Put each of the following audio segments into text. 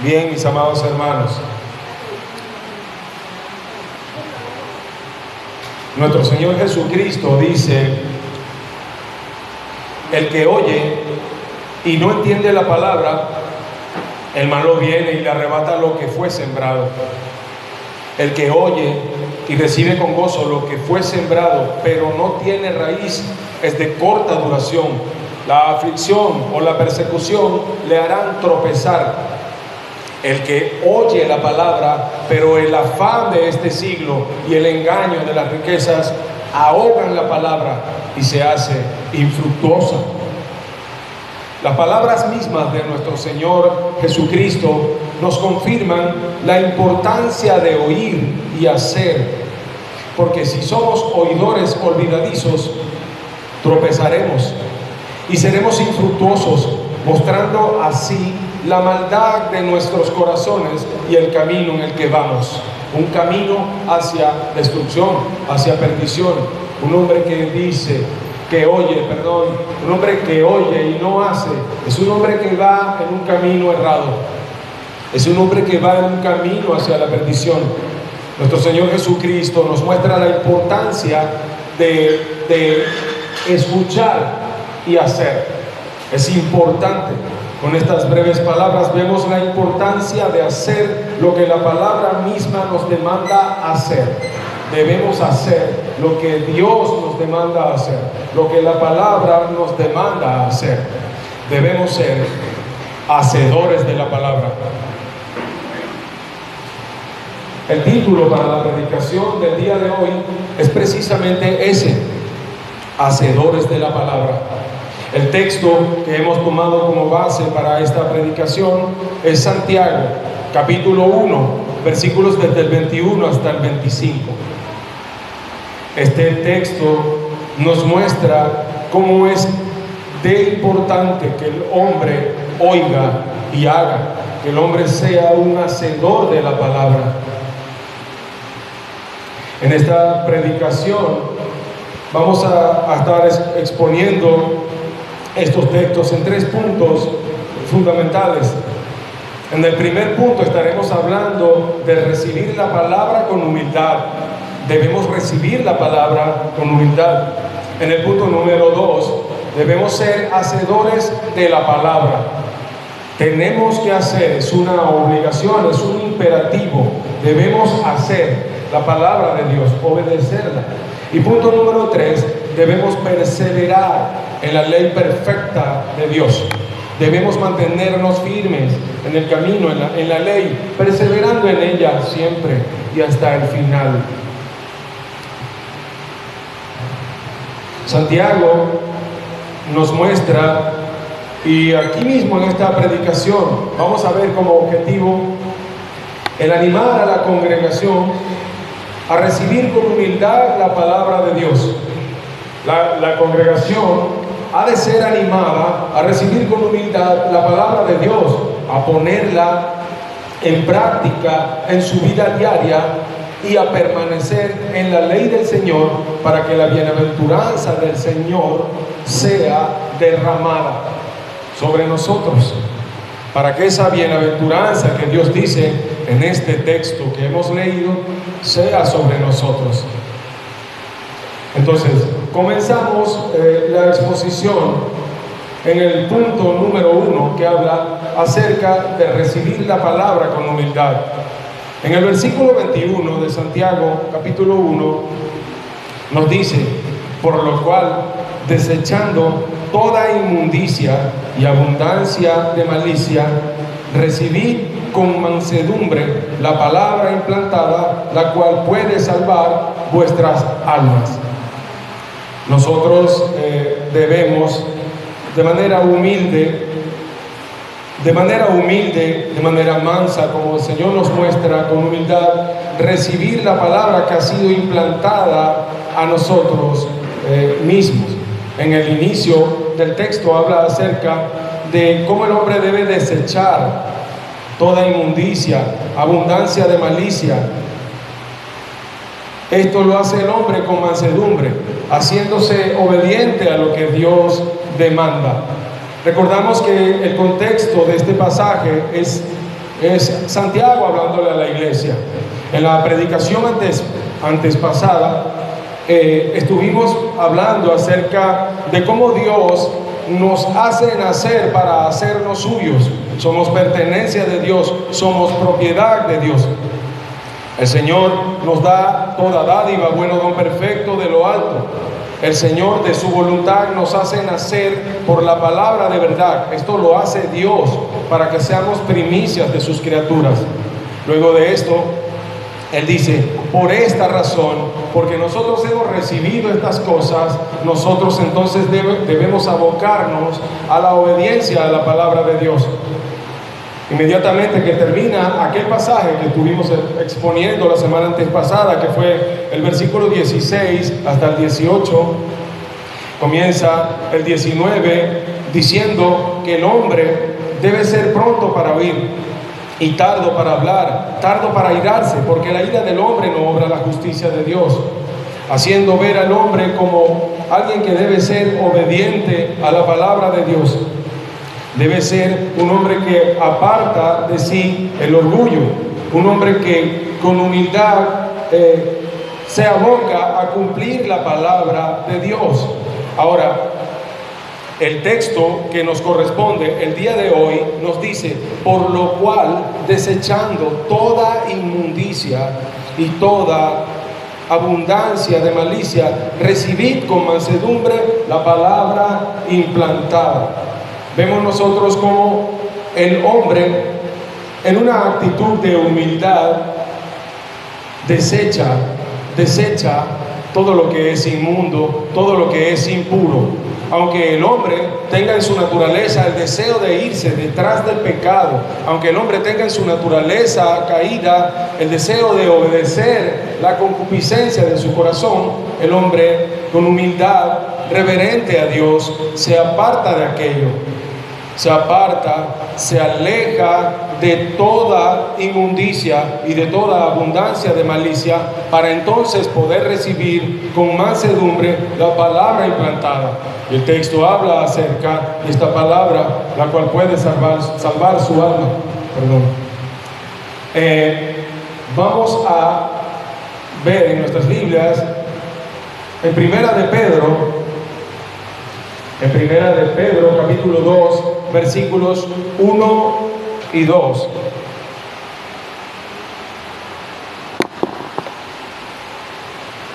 Bien, mis amados hermanos, nuestro Señor Jesucristo dice: el que oye y no entiende la palabra, el malo viene y le arrebata lo que fue sembrado. El que oye y recibe con gozo lo que fue sembrado, pero no tiene raíz, es de corta duración. La aflicción o la persecución le harán tropezar. El que oye la palabra, pero el afán de este siglo y el engaño de las riquezas ahogan la palabra y se hace infructuosa. Las palabras mismas de nuestro Señor Jesucristo nos confirman la importancia de oír y hacer, porque si somos oidores olvidadizos, tropezaremos y seremos infructuosos, mostrando así la maldad de nuestros corazones y el camino en el que vamos, un camino hacia destrucción, hacia perdición. Un hombre que un hombre que oye y no hace, es un hombre que va en un camino errado, es un hombre que va en un camino hacia la perdición. Nuestro Señor Jesucristo nos muestra la importancia de escuchar y hacer. Es importante. Con estas breves palabras vemos la importancia de hacer lo que la palabra misma nos demanda hacer. Debemos hacer lo que Dios nos demanda hacer, lo que la palabra nos demanda hacer. Debemos ser hacedores de la palabra. El título para la predicación del día de hoy es precisamente ese: hacedores de la palabra. El texto que hemos tomado como base para esta predicación es Santiago, capítulo 1, versículos desde el 21 hasta el 25. Este texto nos muestra cómo es de importante que el hombre oiga y haga, que el hombre sea un hacedor de la palabra. En esta predicación vamos a estar exponiendo estos textos en 3 puntos fundamentales. En el primer punto estaremos hablando de recibir la palabra con humildad. Debemos recibir la palabra con humildad. En el punto número 2, debemos ser hacedores de la palabra. Tenemos que hacer, es una obligación, es un imperativo. Debemos hacer la palabra de Dios, obedecerla. Y punto número 3, debemos perseverar en la ley perfecta de Dios. Debemos mantenernos firmes en el camino, en la ley, perseverando en ella siempre y hasta el final. Santiago nos muestra, y aquí mismo en esta predicación vamos a ver como objetivo el animar a la congregación a recibir con humildad la palabra de Dios. La congregación ha de ser animada a recibir con humildad la palabra de Dios, a ponerla en práctica en su vida diaria y a permanecer en la ley del Señor, para que la bienaventuranza del Señor sea derramada sobre nosotros, para que esa bienaventuranza que Dios dice en este texto que hemos leído sea sobre nosotros. Entonces, comenzamos la exposición en el punto número 1, que habla acerca de recibir la palabra con humildad. En el versículo 21 de Santiago, capítulo 1, nos dice: por lo cual, desechando toda inmundicia y abundancia de malicia, recibid con mansedumbre la palabra implantada, la cual puede salvar vuestras almas. Nosotros debemos de manera humilde, de manera mansa, como el Señor nos muestra, con humildad, recibir la palabra que ha sido implantada a nosotros mismos. En el inicio del texto habla acerca de cómo el hombre debe desechar toda inmundicia, abundancia de malicia. Esto lo hace el hombre con mansedumbre, haciéndose obediente a lo que Dios demanda. Recordamos que el contexto de este pasaje es Santiago hablándole a la iglesia. En la predicación antes pasada estuvimos hablando acerca de cómo Dios nos hace nacer para hacernos suyos. Somos pertenencia de Dios, somos propiedad de Dios. El Señor nos da toda dádiva, bueno don perfecto de lo alto. El Señor de su voluntad nos hace nacer por la palabra de verdad. Esto lo hace Dios para que seamos primicias de sus criaturas. Luego de esto, Él dice, por esta razón, porque nosotros hemos recibido estas cosas, nosotros entonces debemos abocarnos a la obediencia a la palabra de Dios. Inmediatamente que termina aquel pasaje que estuvimos exponiendo la semana antes pasada, que fue el versículo 16 hasta el 18, comienza el 19 diciendo que el hombre debe ser pronto para oír y tardo para hablar, tardo para irarse, porque la ira del hombre no obra la justicia de Dios, haciendo ver al hombre como alguien que debe ser obediente a la palabra de Dios. Debe ser un hombre que aparta de sí el orgullo, un hombre que con humildad se aboca a cumplir la palabra de Dios. Ahora, el texto que nos corresponde el día de hoy nos dice, por lo cual, desechando toda inmundicia y toda abundancia de malicia, recibid con mansedumbre la palabra implantada. Vemos nosotros como el hombre, en una actitud de humildad, desecha todo lo que es inmundo, todo lo que es impuro. Aunque el hombre tenga en su naturaleza el deseo de irse detrás del pecado, aunque el hombre tenga en su naturaleza caída el deseo de obedecer la concupiscencia de su corazón, el hombre con humildad, reverente a Dios, se aparta de aquello. Se aparta, se aleja de toda inmundicia y de toda abundancia de malicia, para entonces poder recibir con mansedumbre la palabra implantada. Y el texto habla acerca de esta palabra, la cual puede salvar su alma. Vamos a ver en nuestras Biblias, en Primera de Pedro, capítulo 2, versículos 1 y 2.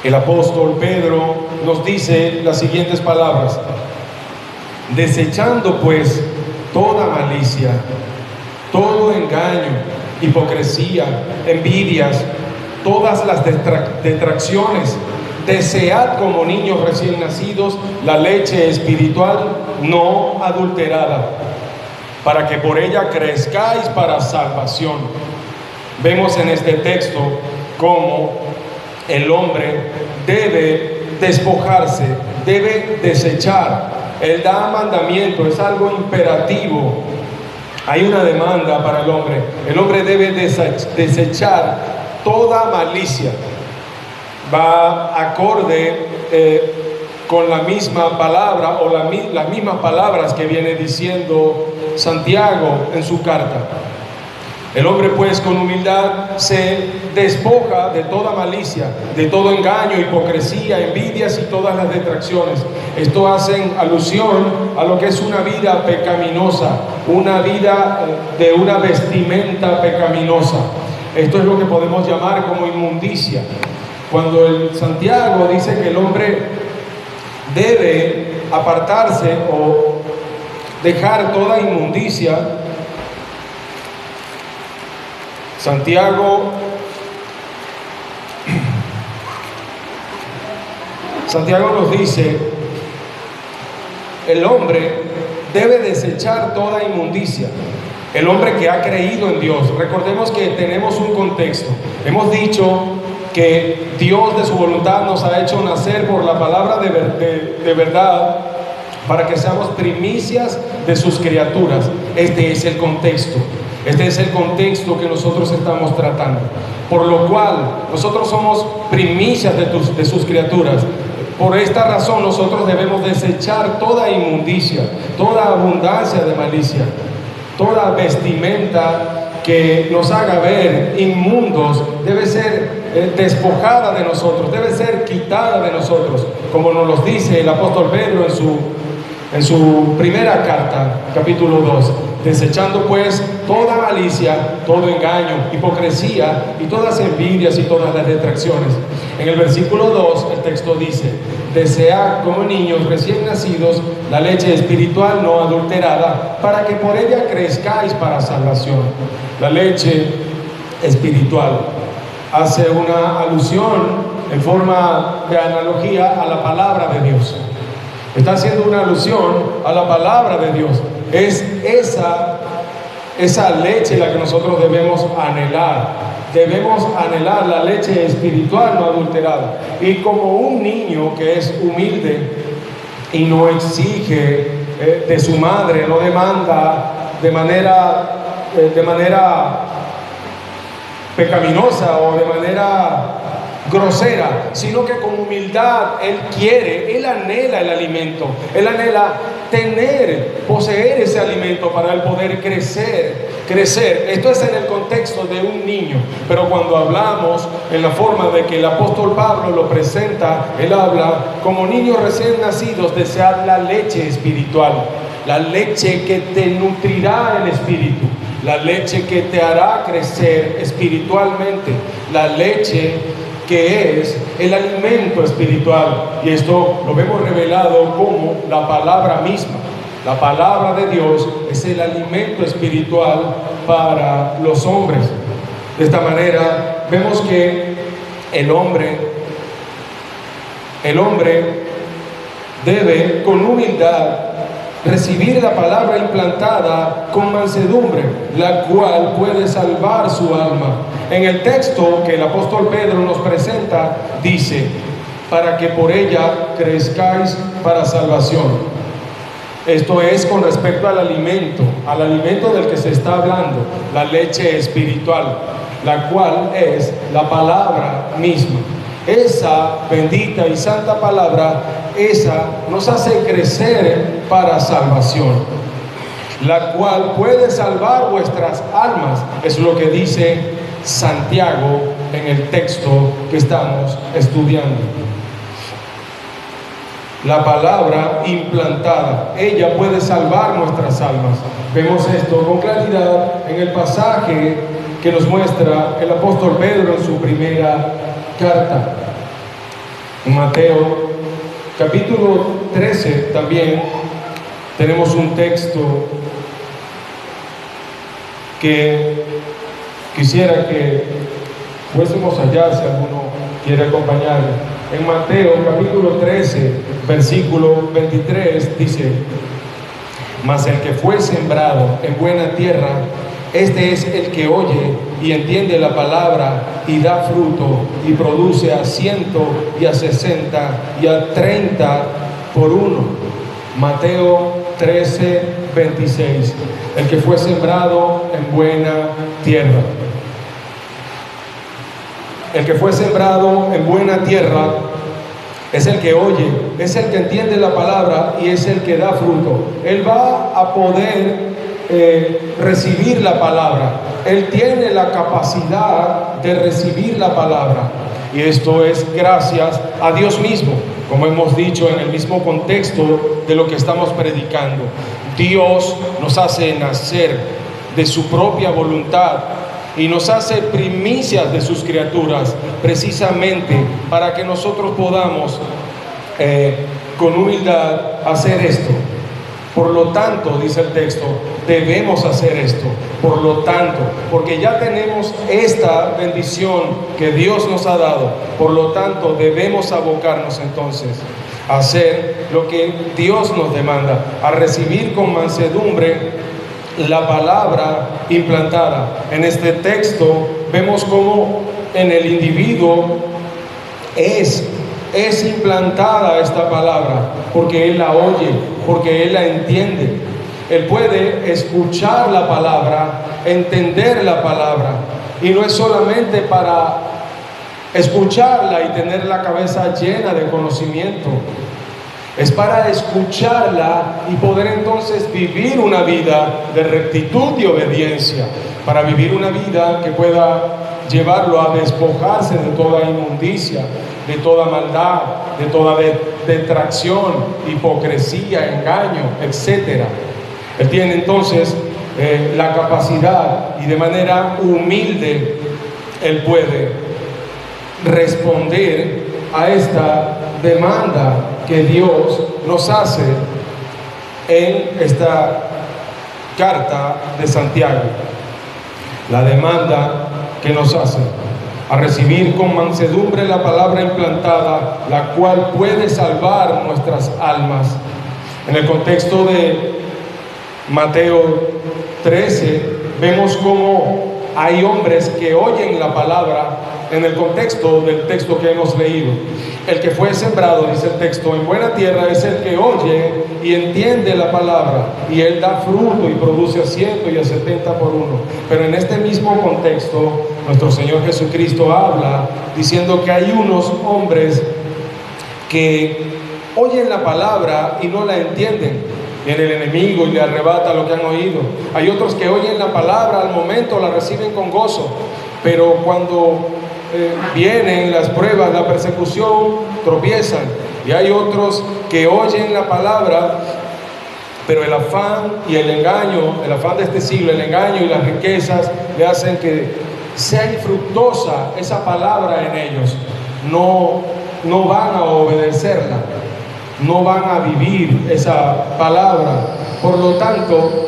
El apóstol Pedro nos dice las siguientes palabras: desechando pues toda malicia, todo engaño, hipocresía, envidias, todas las detracciones, desead como niños recién nacidos la leche espiritual no adulterada, para que por ella crezcáis para salvación. Vemos en este texto cómo el hombre debe despojarse, debe desechar. Él da mandamiento, es algo imperativo. Hay una demanda para el hombre. El hombre debe desechar toda malicia. Va acorde con la misma palabra o las mismas palabras que viene diciendo Santiago en su carta. El hombre pues con humildad se despoja de toda malicia, de todo engaño, hipocresía, envidias y todas las detracciones. Esto hacen alusión a lo que es una vida pecaminosa, una vida de una vestimenta pecaminosa. Esto es lo que podemos llamar como inmundicia. Cuando el Santiago dice que el hombre debe apartarse o dejar toda inmundicia, Santiago nos dice, el hombre debe desechar toda inmundicia. El hombre que ha creído en Dios. Recordemos que tenemos un contexto. Hemos dicho que Dios de su voluntad nos ha hecho nacer por la palabra de verdad, para que seamos primicias de sus criaturas. Este es el contexto. Este es el contexto que nosotros estamos tratando. Por lo cual, nosotros somos primicias de sus criaturas. Por esta razón nosotros debemos desechar toda inmundicia, toda abundancia de malicia, toda vestimenta que nos haga ver inmundos debe ser despojada de nosotros, debe ser quitada de nosotros, como nos lo dice el apóstol Pedro en su primera carta, capítulo 2. Desechando pues toda malicia, todo engaño, hipocresía y todas envidias y todas las detracciones. En el versículo 2 el texto dice: desead como niños recién nacidos la leche espiritual no adulterada, para que por ella crezcáis para salvación. La leche espiritual hace una alusión en forma de analogía a la palabra de Dios. Está haciendo una alusión a la palabra de Dios. Es esa leche la que nosotros debemos anhelar. Debemos anhelar la leche espiritual no adulterada. Y como un niño que es humilde y no exige de su madre, no demanda de manera pecaminosa o de manera grosera, sino que con humildad él anhela el alimento, él anhela poseer ese alimento para él poder crecer. Esto es en el contexto de un niño, pero cuando hablamos en la forma de que el apóstol Pablo lo presenta, él habla como niños recién nacidos, desead la leche espiritual, la leche que te nutrirá el espíritu, la leche que te hará crecer espiritualmente, la leche que es el alimento espiritual. Y esto lo vemos revelado como la palabra misma. La palabra de Dios es el alimento espiritual para los hombres. De esta manera vemos que el hombre debe con humildad recibir la palabra implantada con mansedumbre, la cual puede salvar su alma. En el texto que el apóstol Pedro nos presenta, dice: para que por ella crezcáis para salvación. Esto es con respecto al alimento del que se está hablando, la leche espiritual, la cual es la palabra misma. Esa bendita y santa palabra, esa nos hace crecer para salvación, la cual puede salvar vuestras almas. Es lo que dice Santiago en el texto que estamos estudiando. La palabra implantada, ella puede salvar nuestras almas. Vemos esto con claridad en el pasaje que nos muestra el apóstol Pedro en su primera carta. En Mateo capítulo 13 también tenemos un texto que quisiera que fuésemos allá si alguno quiere acompañarme. En Mateo capítulo 13, versículo 23 dice: mas el que fue sembrado en buena tierra, este es el que oye y entiende la palabra y da fruto y produce a 100 y a 60 y a 30 por uno. Mateo 13, 26. El que fue sembrado en buena tierra. El que fue sembrado en buena tierra es el que oye, es el que entiende la palabra y es el que da fruto. Él va a poder recibir la palabra. Él tiene la capacidad de recibir la palabra. Y esto es gracias a Dios mismo, como hemos dicho en el mismo contexto de lo que estamos predicando. Dios nos hace nacer de su propia voluntad y nos hace primicias de sus criaturas, precisamente para que nosotros podamos con humildad hacer esto. Por lo tanto, dice el texto, debemos hacer esto. Por lo tanto, porque ya tenemos esta bendición que Dios nos ha dado, por lo tanto debemos abocarnos entonces a hacer lo que Dios nos demanda, a recibir con mansedumbre la palabra implantada. En este texto vemos cómo en el individuo es implantada esta palabra, porque él la oye, porque él la entiende. Él puede escuchar la palabra, entender la palabra, y no es solamente para escucharla y tener la cabeza llena de conocimiento. Es para escucharla y poder entonces vivir una vida de rectitud y obediencia, para vivir una vida que pueda llevarlo a despojarse de toda inmundicia, de toda maldad, de toda detracción, hipocresía, engaño, etc. Él tiene entonces la capacidad, y de manera humilde Él puede responder a esta demanda que Dios nos hace en esta carta de Santiago. La demanda que nos hace a recibir con mansedumbre la palabra implantada, la cual puede salvar nuestras almas. En el contexto de Mateo 13 vemos cómo hay hombres que oyen la palabra. En el contexto del texto que hemos leído, el que fue sembrado, dice el texto, en buena tierra es el que oye y entiende la palabra, y él da fruto y produce a 100 y a 70 por uno. Pero en este mismo contexto, nuestro Señor Jesucristo habla diciendo que hay unos hombres que oyen la palabra y no la entienden. Viene el enemigo y le arrebata lo que han oído. Hay otros que oyen la palabra, al momento la reciben con gozo, pero cuando vienen las pruebas, la persecución, tropiezan. Y hay otros que oyen la palabra, pero el afán y el engaño, el afán de este siglo, el engaño y las riquezas le hacen que sea infructuosa esa palabra en ellos. No van a obedecerla, no van a vivir esa palabra. Por lo tanto,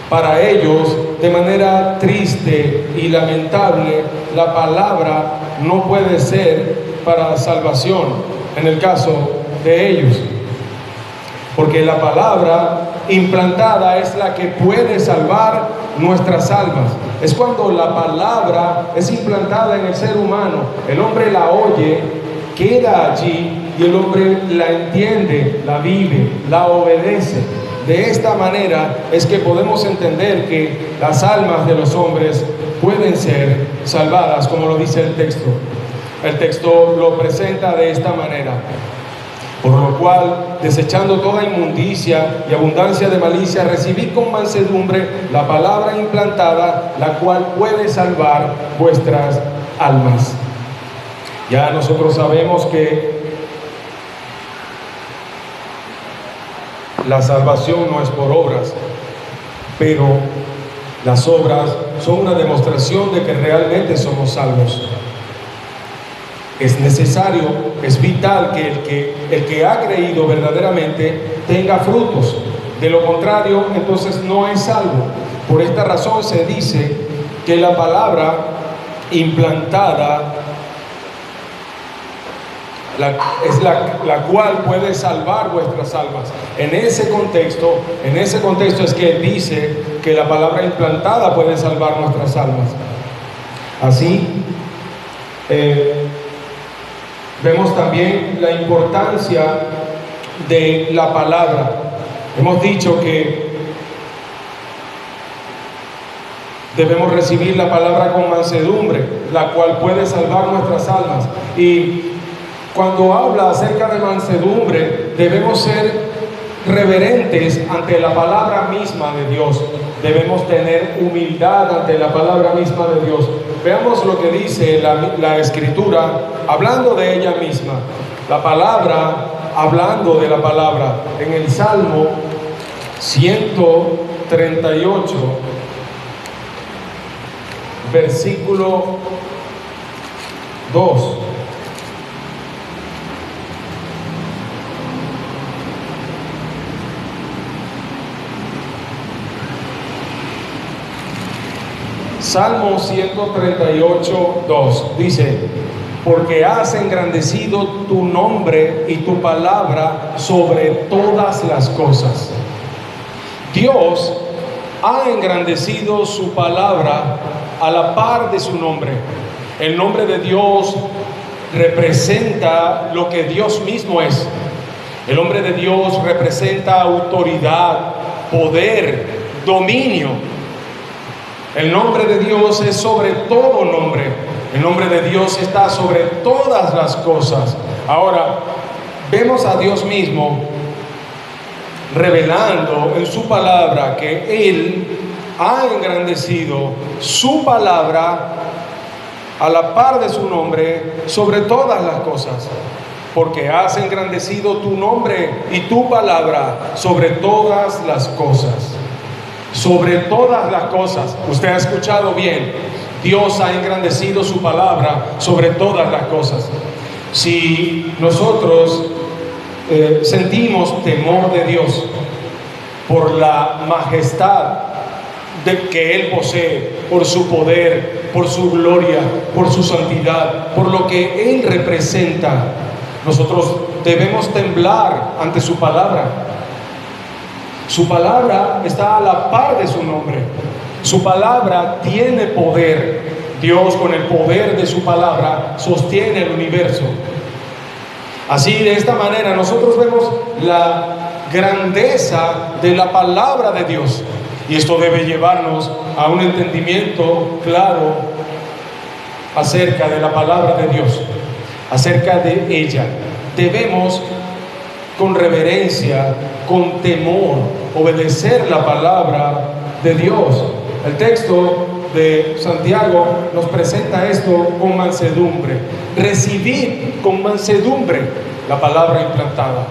para ellos, de manera triste y lamentable, la palabra no puede ser para salvación en el caso de ellos, porque la palabra implantada es la que puede salvar nuestras almas. Es cuando la palabra es implantada en el ser humano, el hombre la oye, queda allí, y el hombre la entiende, la vive, la obedece. De esta manera es que podemos entender que las almas de los hombres pueden ser salvadas, como lo dice el texto. El texto lo presenta de esta manera: por lo cual, desechando toda inmundicia y abundancia de malicia, recibid con mansedumbre la palabra implantada, la cual puede salvar vuestras almas. Ya nosotros sabemos que la salvación no es por obras, pero las obras son una demostración de que realmente somos salvos. Es necesario, es vital que el que ha creído verdaderamente tenga frutos. De lo contrario, entonces no es salvo. Por esta razón se dice que la palabra implantada es la cual puede salvar vuestras almas. En ese contexto es que dice que la palabra implantada puede salvar nuestras almas. Así, vemos también la importancia de la palabra. Hemos dicho que debemos recibir la palabra con mansedumbre, la cual puede salvar nuestras almas. Y cuando habla acerca de mansedumbre, debemos ser reverentes ante la palabra misma de Dios. Debemos tener humildad ante la palabra misma de Dios. Veamos lo que dice la Escritura, hablando de ella misma. La palabra, hablando de la palabra. En el Salmo 138, versículo 2. Salmo 138, 2 dice: porque has engrandecido tu nombre y tu palabra sobre todas las cosas. Dios ha engrandecido su palabra a la par de su nombre. El nombre de Dios representa lo que Dios mismo es. El nombre de Dios representa autoridad, poder, dominio. El nombre de Dios es sobre todo nombre. El nombre de Dios está sobre todas las cosas. Ahora, vemos a Dios mismo revelando en su palabra que Él ha engrandecido su palabra a la par de su nombre sobre todas las cosas, porque has engrandecido tu nombre y tu palabra sobre todas las cosas. Sobre todas las cosas. Usted ha escuchado bien. Dios ha engrandecido su palabra sobre todas las cosas. Si nosotros sentimos temor de Dios por la majestad que Él posee, por su poder, por su gloria, por su santidad, por lo que Él representa, nosotros debemos temblar ante su palabra. Su palabra está a la par de su nombre. Su palabra tiene poder. Dios, con el poder de su palabra, sostiene el universo. Así, de esta manera, nosotros vemos la grandeza de la palabra de Dios. Y esto debe llevarnos a un entendimiento claro acerca de la palabra de Dios, acerca de ella. Debemos, con reverencia, con temor, obedecer la palabra de Dios. El texto de Santiago nos presenta esto con mansedumbre. Recibir con mansedumbre la palabra implantada.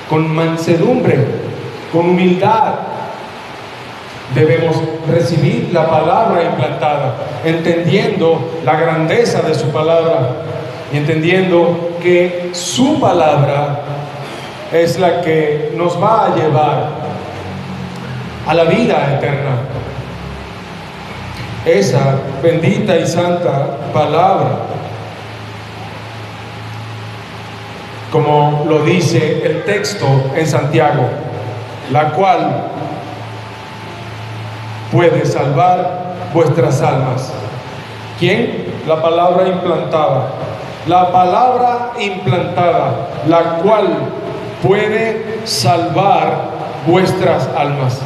Con mansedumbre, con humildad, debemos recibir la palabra implantada, entendiendo la grandeza de su palabra y entendiendo que su palabra es la que nos va a llevar a la vida eterna. Esa bendita y santa palabra, como lo dice el texto en Santiago, la cual puede salvar vuestras almas. ¿Quién? La palabra implantada. La palabra implantada, la cual puede salvar vuestras almas.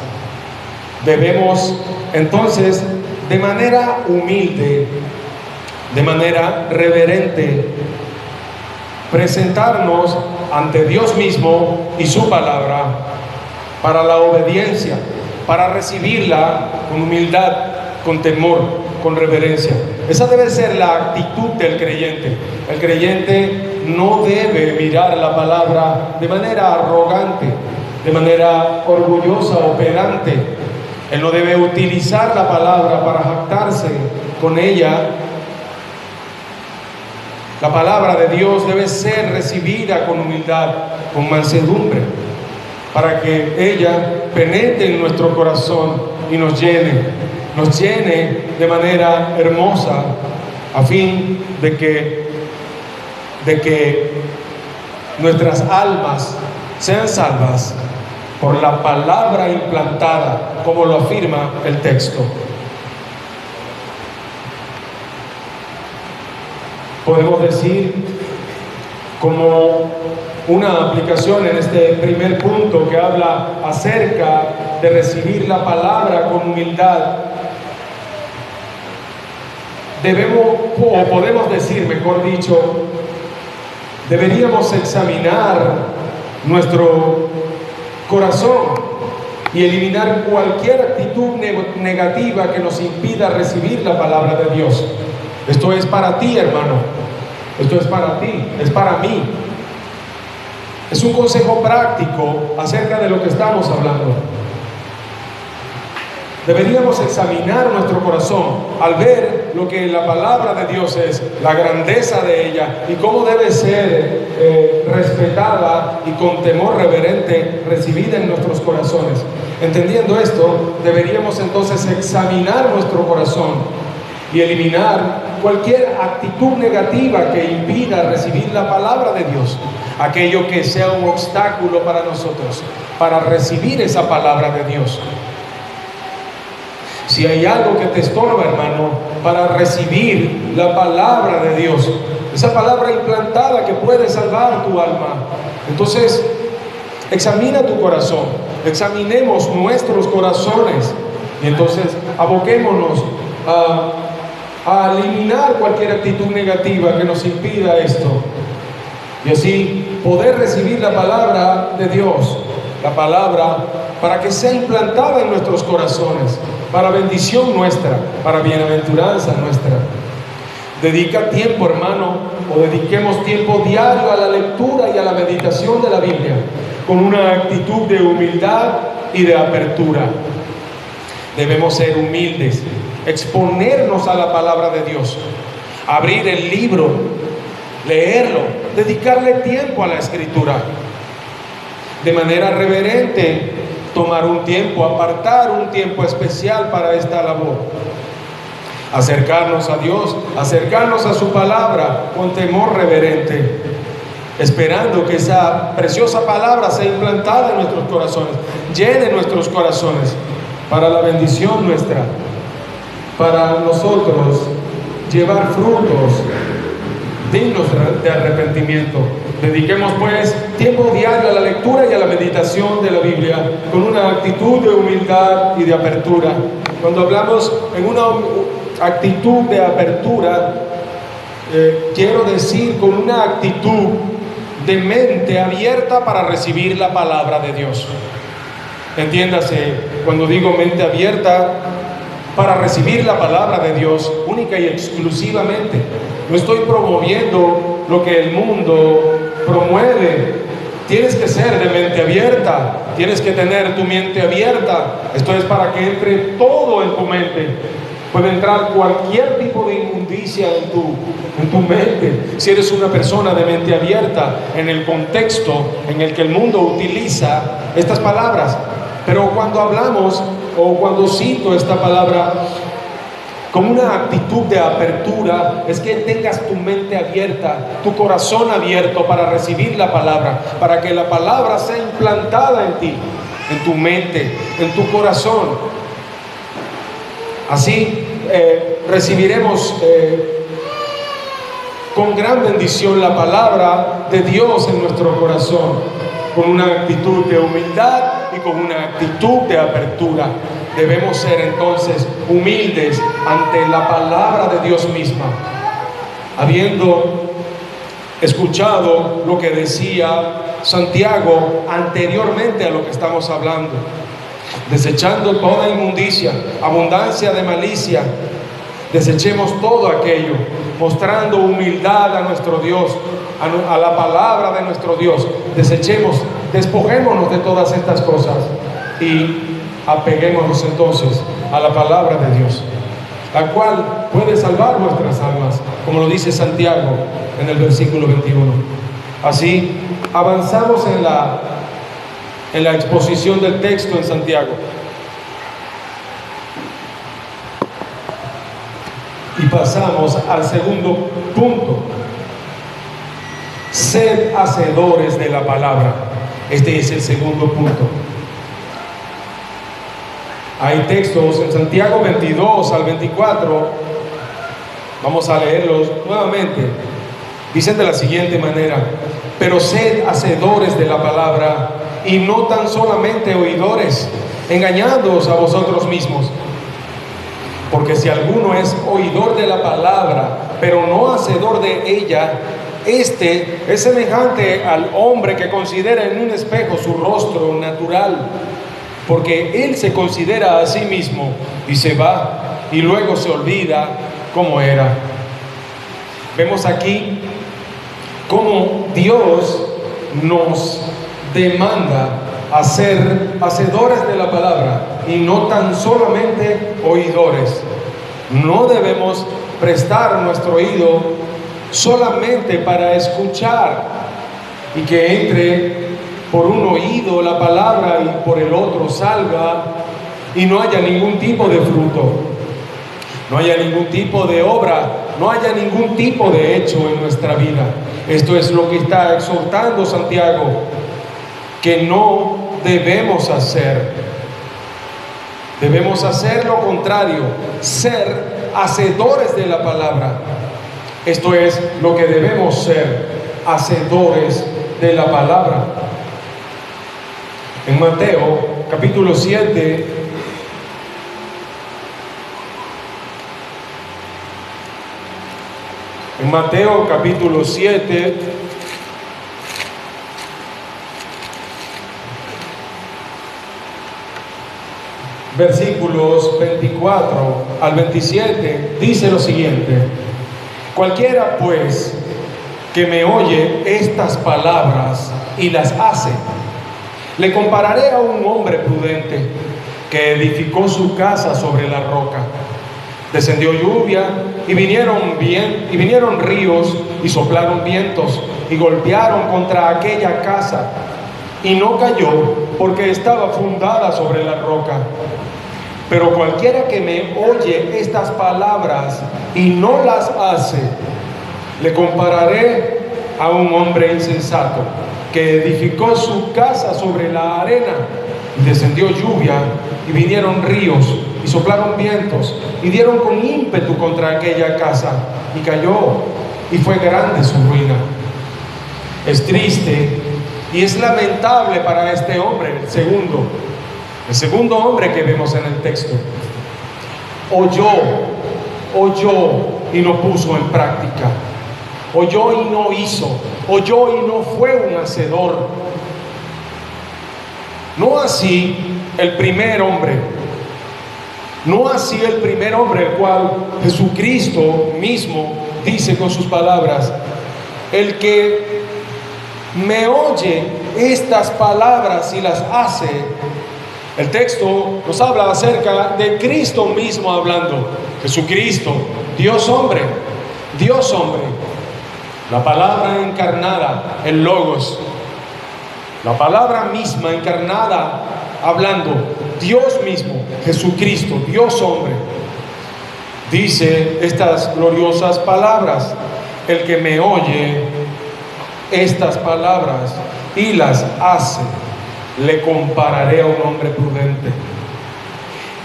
Debemos entonces, de manera humilde, de manera reverente, presentarnos ante Dios mismo y su palabra para la obediencia, para recibirla con humildad, con temor, con reverencia. Esa debe ser la actitud del creyente. El creyente no debe mirar la palabra de manera arrogante, de manera orgullosa o pedante. Él no debe utilizar la palabra para jactarse con ella. La palabra de Dios debe ser recibida con humildad, con mansedumbre, para que ella penetre en nuestro corazón y nos llene de manera hermosa, a fin de que nuestras almas sean salvas por la palabra implantada, como lo afirma el texto. Podemos decir, como una aplicación en este primer punto que habla acerca de recibir la palabra con humildad, podemos decir, mejor dicho, deberíamos examinar nuestro corazón y eliminar cualquier actitud negativa que nos impida recibir la palabra de Dios. Esto es para ti, hermano. Esto es para ti, es para mí. Es un consejo práctico acerca de lo que estamos hablando. Deberíamos examinar nuestro corazón al ver lo que la palabra de Dios es, la grandeza de ella y cómo debe ser respetada y con temor reverente recibida en nuestros corazones. Entendiendo esto, deberíamos entonces examinar nuestro corazón y eliminar cualquier actitud negativa que impida recibir la palabra de Dios, aquello que sea un obstáculo para nosotros, para recibir esa palabra de Dios. Si hay algo que te estorba, hermano, para recibir la palabra de Dios, esa palabra implantada que puede salvar tu alma, entonces examina tu corazón, examinemos nuestros corazones y entonces aboquémonos a a eliminar cualquier actitud negativa que nos impida esto, y así poder recibir la palabra de Dios, la palabra para que sea implantada en nuestros corazones, para bendición nuestra, para bienaventuranza nuestra. Dedica tiempo, hermano, o dediquemos tiempo diario a la lectura y a la meditación de la Biblia, con una actitud de humildad y de apertura. Debemos ser humildes, exponernos a la palabra de Dios, abrir el libro, leerlo, dedicarle tiempo a la escritura. De manera reverente, tomar un tiempo, apartar un tiempo especial para esta labor. Acercarnos a Dios, acercarnos a su palabra con temor reverente, esperando que esa preciosa palabra sea implantada en nuestros corazones, llene nuestros corazones para la bendición nuestra, para nosotros llevar frutos dignos de arrepentimiento. Dediquemos pues tiempo diario a la lectura y a la meditación de la Biblia con una actitud de humildad y de apertura. Cuando hablamos en una actitud de apertura, quiero decir con una actitud de mente abierta para recibir la palabra de Dios. Entiéndase, cuando digo mente abierta, para recibir la palabra de Dios única y exclusivamente. No estoy promoviendo lo que el mundo promueve. Tienes que ser de mente abierta, tienes que tener tu mente abierta. Esto es para que entre todo en tu mente. Puede entrar cualquier tipo de inmundicia en tu mente. Si eres una persona de mente abierta en el contexto en el que el mundo utiliza estas palabras. Pero cuando hablamos o cuando cito esta palabra con una actitud de apertura, es que tengas tu mente abierta, tu corazón abierto para recibir la palabra, para que la palabra sea implantada en ti, en tu mente, en tu corazón. Así recibiremos con gran bendición la palabra de Dios en nuestro corazón, con una actitud de humildad y con una actitud de apertura. Debemos ser entonces humildes ante la palabra de Dios misma, habiendo escuchado lo que decía Santiago anteriormente a lo que estamos hablando, desechando toda inmundicia, abundancia de malicia. Desechemos todo aquello, mostrando humildad a nuestro Dios, a la palabra de nuestro Dios. Despojémonos de todas estas cosas y apeguémonos entonces a la palabra de Dios, la cual puede salvar nuestras almas, como lo dice Santiago en el versículo 21. Así avanzamos en la exposición del texto en Santiago. Y pasamos al segundo punto. Sed hacedores de la palabra. Este es el segundo punto. Hay textos en Santiago 22 al 24. Vamos a leerlos nuevamente. Dicen de la siguiente manera: pero sed hacedores de la palabra y no tan solamente oidores, engañándoos a vosotros mismos. Porque si alguno es oidor de la palabra, pero no hacedor de ella, este es semejante al hombre que considera en un espejo su rostro natural, porque él se considera a sí mismo y se va y luego se olvida cómo era. Vemos aquí cómo Dios nos demanda a ser hacedores de la palabra y no tan solamente oidores. No debemos prestar nuestro oído solamente para escuchar y que entre por un oído la palabra y por el otro salga y no haya ningún tipo de fruto, no haya ningún tipo de obra, no haya ningún tipo de hecho en nuestra vida. Esto es lo que está exhortando Santiago, que no debemos hacer. Debemos hacer lo contrario, ser hacedores de la palabra. Esto es lo que debemos ser, hacedores de la palabra. En Mateo capítulo 7, En Mateo capítulo 7, versículos 24 al 27, dice lo siguiente: cualquiera pues que me oye estas palabras y las hace, le compararé a un hombre prudente que edificó su casa sobre la roca. Descendió lluvia y vinieron ríos y soplaron vientos y golpearon contra aquella casa, y no cayó porque estaba fundada sobre la roca. Pero cualquiera que me oye estas palabras y no las hace, le compararé a un hombre insensato que edificó su casa sobre la arena. Y descendió lluvia y vinieron ríos y soplaron vientos y dieron con ímpetu contra aquella casa, y cayó, y fue grande su ruina. Es triste y es lamentable para este hombre, el segundo hombre que vemos en el texto. Oyó y no puso en práctica. Oyó y no hizo. Oyó y no fue un hacedor. No así el primer hombre. No así el primer hombre, el cual Jesucristo mismo dice con sus palabras: el que me oye estas palabras y las hace. El texto nos habla acerca de Cristo mismo hablando. Jesucristo, Dios hombre, la palabra encarnada, el Logos, la palabra misma encarnada hablando, Dios mismo, Jesucristo, Dios hombre, dice estas gloriosas palabras: el que me oye estas palabras y las hace, le compararé a un hombre prudente.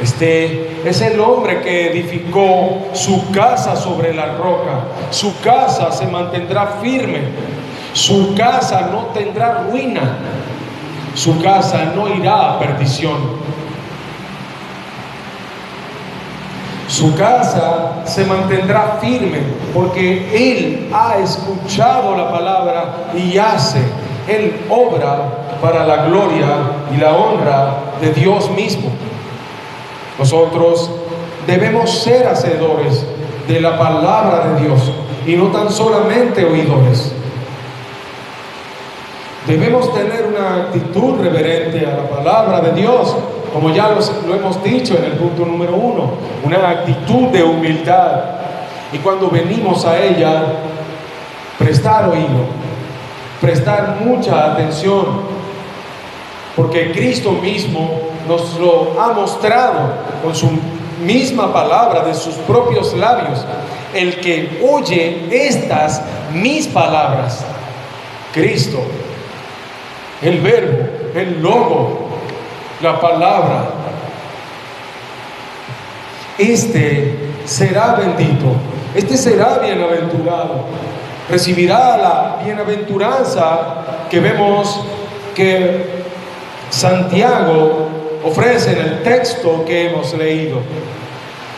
Este es el hombre que edificó su casa sobre la roca. Su casa se mantendrá firme. Su casa no tendrá ruina. Su casa no irá a perdición. Su casa se mantendrá firme porque él ha escuchado la palabra y hace. Él obra para la gloria y la honra de Dios mismo. Nosotros debemos ser hacedores de la palabra de Dios y no tan solamente oidores. Debemos tener una actitud reverente a la palabra de Dios, como ya lo hemos dicho en el punto número 1, una actitud de humildad. Y cuando venimos a ella, prestar oído, prestar mucha atención, porque Cristo mismo nos lo ha mostrado con su misma palabra, de sus propios labios. El que oye estas mis palabras, Cristo, el verbo, el logo, la palabra, este será bendito, este será bienaventurado, recibirá la bienaventuranza que vemos que Santiago ofrece en el texto que hemos leído.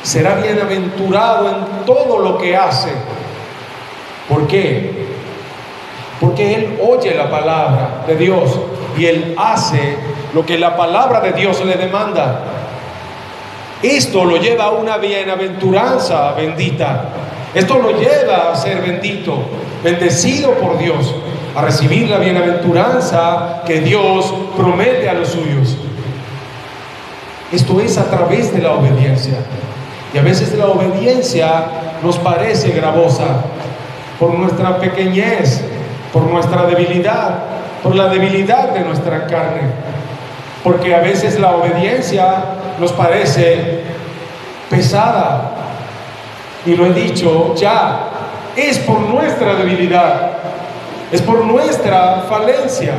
Será bienaventurado en todo lo que hace. ¿Por qué? Porque él oye la palabra de Dios y él hace lo que la palabra de Dios le demanda. Esto lo lleva a una bienaventuranza bendita. Esto lo lleva a ser bendito, bendecido por Dios, a recibir la bienaventuranza que Dios promete a los suyos. Esto es a través de la obediencia. Y a veces la obediencia nos parece gravosa por nuestra pequeñez, por nuestra debilidad, por la debilidad de nuestra carne. Porque a veces la obediencia nos parece pesada. Y lo he dicho ya, es por nuestra debilidad, es por nuestra falencia,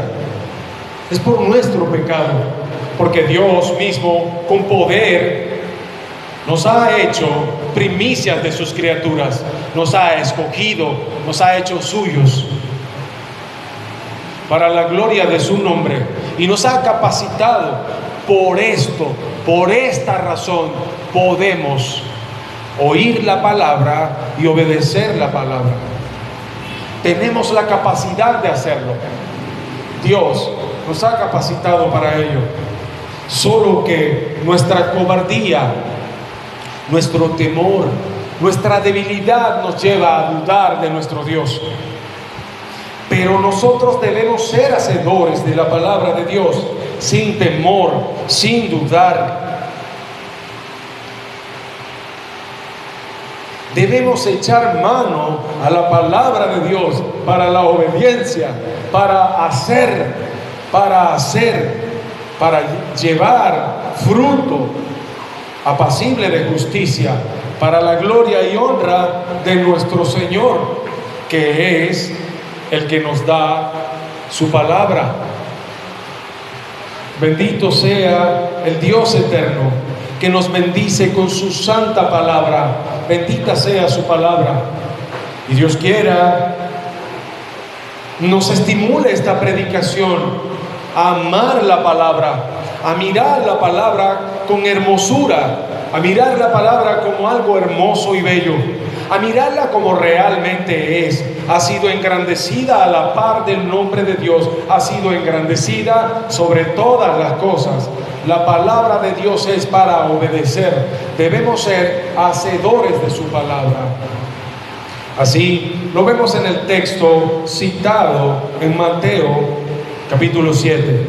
es por nuestro pecado. Porque Dios mismo, con poder, nos ha hecho primicias de sus criaturas, nos ha escogido, nos ha hecho suyos para la gloria de su nombre, y nos ha capacitado. Por esto, por esta razón, podemos oír la palabra y obedecer la palabra. Tenemos la capacidad de hacerlo. Dios nos ha capacitado para ello. Solo que nuestra cobardía, nuestro temor, nuestra debilidad nos lleva a dudar de nuestro Dios. Pero nosotros debemos ser hacedores de la palabra de Dios, sin temor, sin dudar. Debemos echar mano a la palabra de Dios para la obediencia, para llevar fruto apacible de justicia, para la gloria y honra de nuestro Señor, que es el que nos da su palabra. Bendito sea el Dios eterno, que nos bendice con su santa palabra. Bendita sea su palabra. Y Dios quiera nos estimule esta predicación a amar la palabra, a mirar la palabra con hermosura, a mirar la palabra como algo hermoso y bello, a mirarla como realmente es. Ha sido engrandecida a la par del nombre de Dios, ha sido engrandecida sobre todas las cosas. La palabra de Dios es para obedecer. Debemos ser hacedores de su palabra. Así lo vemos en el texto citado en Mateo capítulo 7.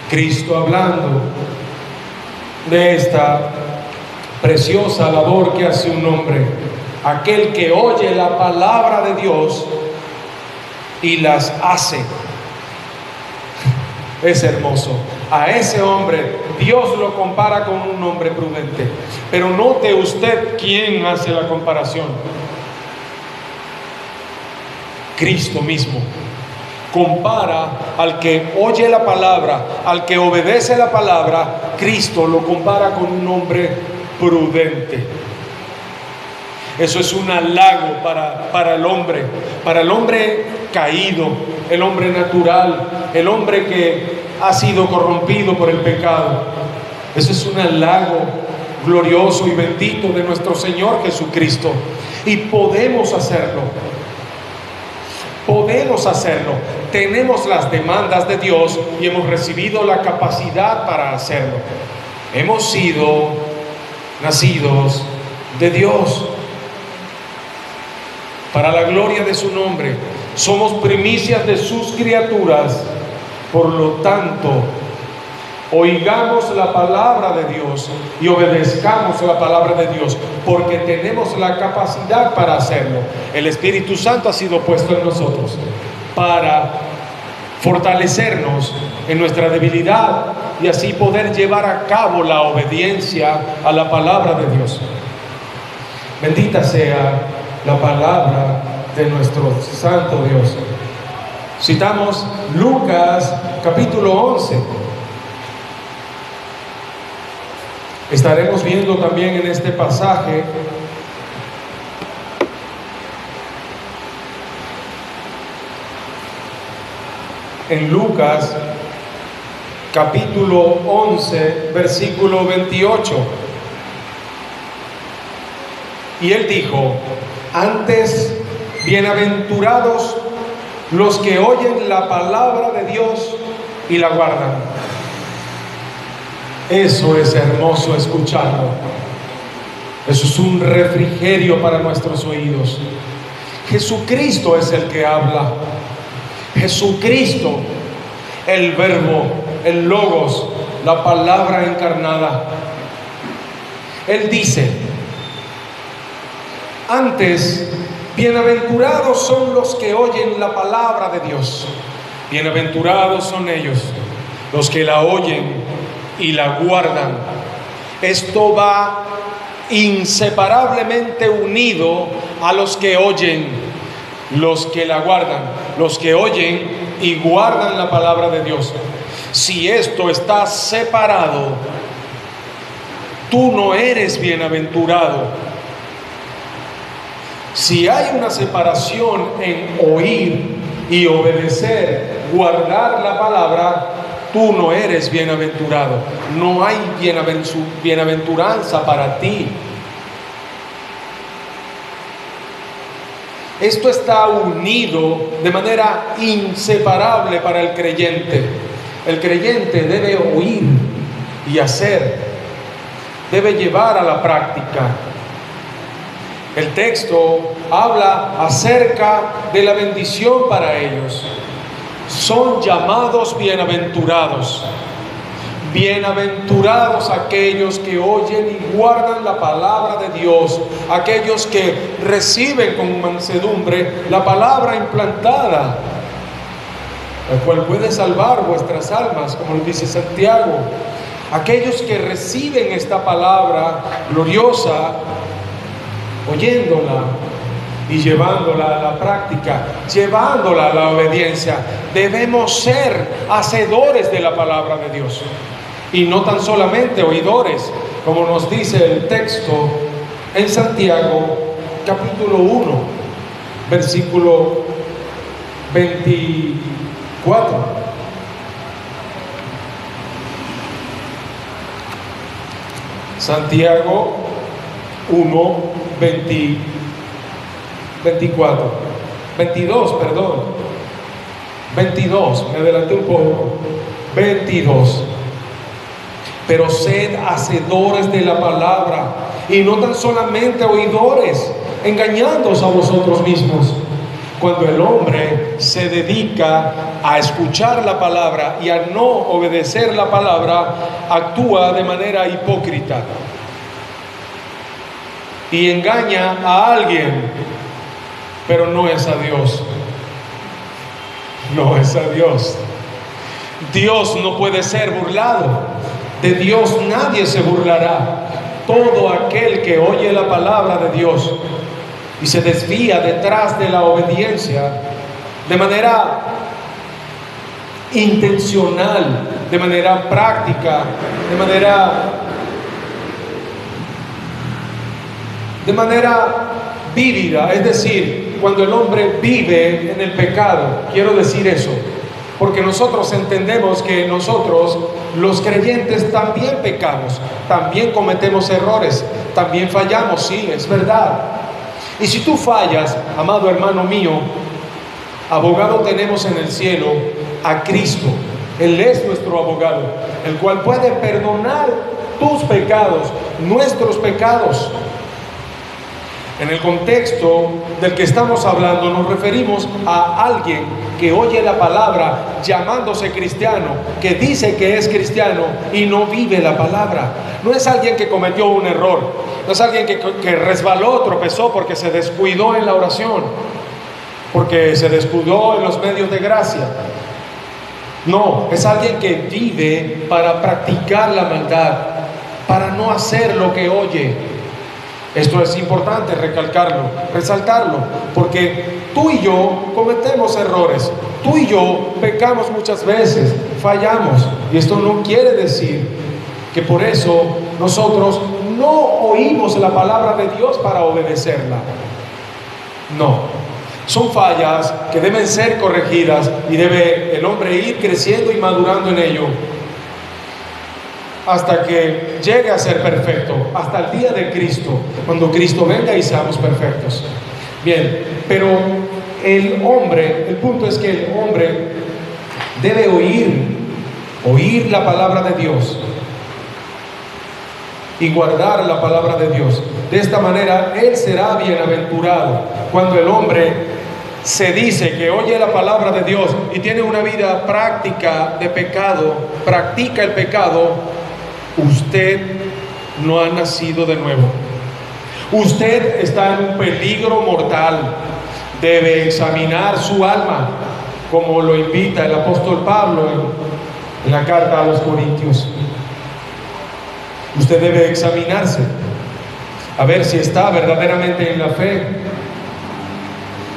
Cristo hablando de esta preciosa labor que hace un hombre, aquel que oye la palabra de Dios y las hace. Es hermoso. A ese hombre Dios lo compara con un hombre prudente. Pero note usted quién hace la comparación. Cristo mismo compara al que oye la palabra, al que obedece la palabra. Cristo lo compara con un hombre prudente. Eso es un halago para el hombre caído, el hombre natural, el hombre que ha sido corrompido por el pecado. Eso es un halago glorioso y bendito de nuestro Señor Jesucristo. Y podemos hacerlo. Podemos hacerlo. Tenemos las demandas de Dios y hemos recibido la capacidad para hacerlo. Hemos sido nacidos de Dios para la gloria de su nombre. Somos primicias de sus criaturas. Por lo tanto, oigamos la palabra de Dios y obedezcamos la palabra de Dios, porque tenemos la capacidad para hacerlo. El Espíritu Santo ha sido puesto en nosotros para fortalecernos en nuestra debilidad y así poder llevar a cabo la obediencia a la palabra de Dios. Bendita sea la palabra de nuestro santo Dios. Citamos Lucas capítulo 11. Estaremos viendo también en este pasaje en Lucas capítulo 11 versículo 28. Y él dijo: antes, bienaventurados los que oyen la palabra de Dios y la guardan. Eso es hermoso escucharlo. Eso es un refrigerio para nuestros oídos. Jesucristo es el que habla. Jesucristo, el verbo, el logos, la palabra encarnada. Él dice: antes, bienaventurados son los que oyen la palabra de Dios. Bienaventurados son ellos, los que la oyen y la guardan. Esto va inseparablemente unido a los que oyen, los que la guardan, los que oyen y guardan la palabra de Dios. Si esto está separado, tú no eres bienaventurado. Si hay una separación en oír y obedecer, guardar la palabra, tú no eres bienaventurado. No hay bienaventuranza para ti. Esto está unido de manera inseparable para el creyente. El creyente debe oír y hacer, debe llevar a la práctica. El texto habla acerca de la bendición para ellos. Son llamados bienaventurados. Bienaventurados aquellos que oyen y guardan la palabra de Dios, aquellos que reciben con mansedumbre la palabra implantada, el cual puede salvar vuestras almas, como lo dice Santiago. Aquellos que reciben esta palabra gloriosa, oyéndola y llevándola a la práctica, llevándola a la obediencia. Debemos ser hacedores de la palabra de Dios y no tan solamente oidores, como nos dice el texto en Santiago capítulo 1, versículo 24. Santiago 1, 22, me adelanté un poco. 22. Pero sed hacedores de la palabra y no tan solamente oidores, engañándoos a vosotros mismos. Cuando el hombre se dedica a escuchar la palabra y a no obedecer la palabra, actúa de manera hipócrita y engaña a alguien, pero no es a Dios. No es a Dios. Dios no puede ser burlado. De Dios nadie se burlará. Todo aquel que oye la palabra de Dios y se desvía detrás de la obediencia de manera intencional, de manera práctica, de manera vívida, es decir, cuando el hombre vive en el pecado. Quiero decir eso porque nosotros entendemos que nosotros, los creyentes, también pecamos, también cometemos errores, también fallamos, sí, es verdad. Y si tú fallas, amado hermano mío, abogado tenemos en el cielo a Cristo. Él es nuestro abogado, el cual puede perdonar tus pecados, nuestros pecados. En el contexto del que estamos hablando, nos referimos a alguien que oye la palabra llamándose cristiano, que dice que es cristiano y no vive la palabra. No es alguien que cometió un error, no es alguien que resbaló, tropezó porque se descuidó en la oración, porque se descuidó en los medios de gracia. No, es alguien que vive para practicar la maldad, para no hacer lo que oye. Esto es importante recalcarlo, resaltarlo, porque tú y yo cometemos errores, tú y yo pecamos muchas veces, fallamos, y esto no quiere decir que por eso nosotros no oímos la palabra de Dios para obedecerla. No, son fallas que deben ser corregidas y debe el hombre ir creciendo y madurando en ello hasta que llegue a ser perfecto, hasta el día de Cristo, cuando Cristo venga y seamos perfectos. Bien, pero el punto es que el hombre debe oír la palabra de Dios y guardar la palabra de Dios. De esta manera, él será bienaventurado. Cuando el hombre se dice que oye la palabra de Dios y tiene una vida práctica de pecado, practica el pecado, usted no ha nacido de nuevo. Usted está en un peligro mortal. Debe examinar su alma, como lo invita el apóstol Pablo en la carta a los Corintios. Usted debe examinarse, a ver si está verdaderamente en la fe.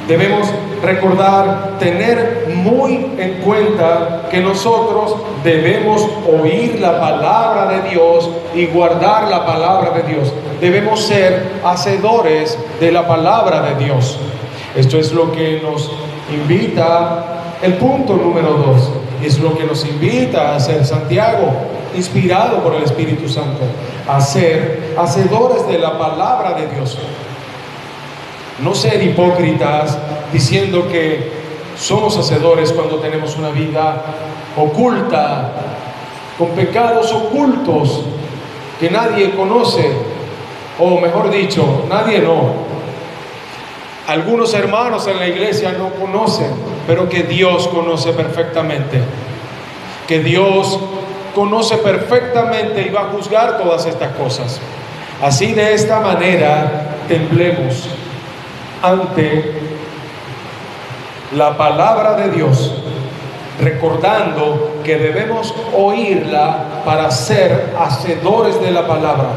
Debemos recordar, tener muy en cuenta que nosotros debemos oír la palabra de Dios y guardar la palabra de Dios. Debemos ser hacedores de la palabra de Dios. Esto es lo que nos invita el punto número 2. Es lo que nos invita a hacer Santiago, inspirado por el Espíritu Santo, a ser hacedores de la palabra de Dios. No ser hipócritas diciendo que somos hacedores cuando tenemos una vida oculta, con pecados ocultos que nadie conoce, o mejor dicho, nadie no. Algunos hermanos en la iglesia no conocen, pero que Dios conoce perfectamente. Que Dios conoce perfectamente y va a juzgar todas estas cosas. Así, de esta manera, temblemos ante la palabra de Dios, recordando que debemos oírla para ser hacedores de la palabra.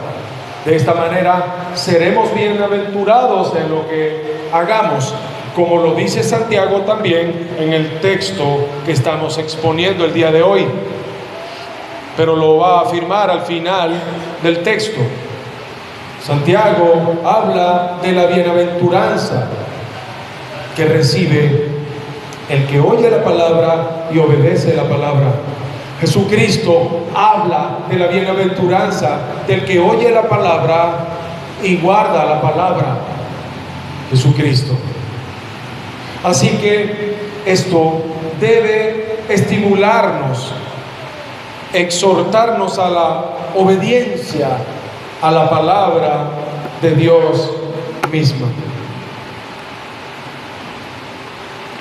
De esta manera seremos bienaventurados en lo que hagamos, como lo dice Santiago también en el texto que estamos exponiendo el día de hoy, pero lo va a afirmar al final del texto. Santiago habla de la bienaventuranza que recibe el que oye la palabra y obedece la palabra. Jesucristo habla de la bienaventuranza del que oye la palabra y guarda la palabra. Jesucristo. Así que esto debe estimularnos, exhortarnos a la obediencia a la palabra de Dios misma.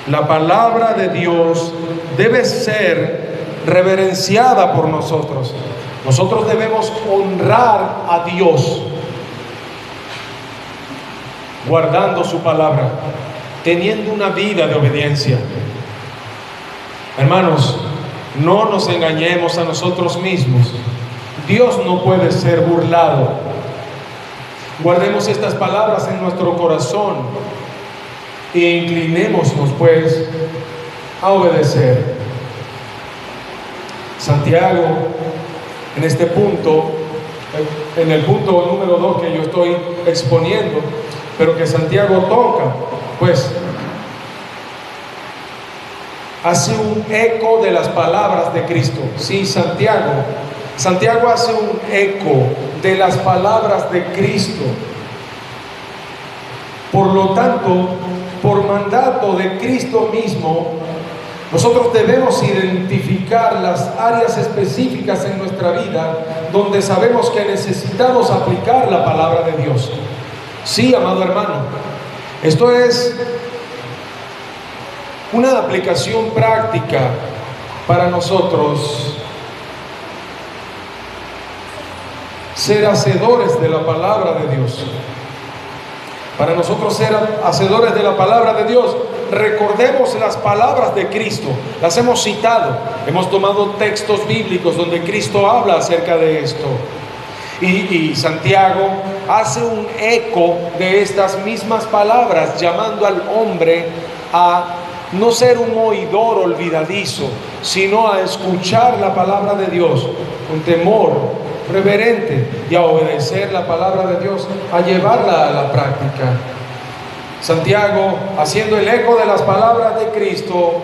La palabra de Dios debe ser reverenciada por nosotros. Nosotros debemos honrar a Dios guardando su palabra, teniendo una vida de obediencia. Hermanos, no nos engañemos a nosotros mismos. Dios no puede ser burlado. Guardemos estas palabras en nuestro corazón e inclinémonos pues a obedecer. Santiago, en este punto, en el punto número 2 que yo estoy exponiendo, pero que Santiago toca, pues hace un eco de las palabras de Cristo. Sí, Santiago hace un eco de las palabras de Cristo. Por lo tanto, por mandato de Cristo mismo, nosotros debemos identificar las áreas específicas en nuestra vida donde sabemos que necesitamos aplicar la palabra de Dios. Sí, amado hermano, esto es una aplicación práctica para nosotros ser hacedores de la palabra de Dios. Para nosotros ser hacedores de la palabra de Dios, recordemos las palabras de Cristo. Las hemos citado, hemos tomado textos bíblicos donde Cristo habla acerca de esto. Y Santiago hace un eco de estas mismas palabras, llamando al hombre a no ser un oidor olvidadizo, sino a escuchar la palabra de Dios con temor reverente y a obedecer la palabra de Dios, a llevarla a la práctica. Santiago, haciendo el eco de las palabras de Cristo,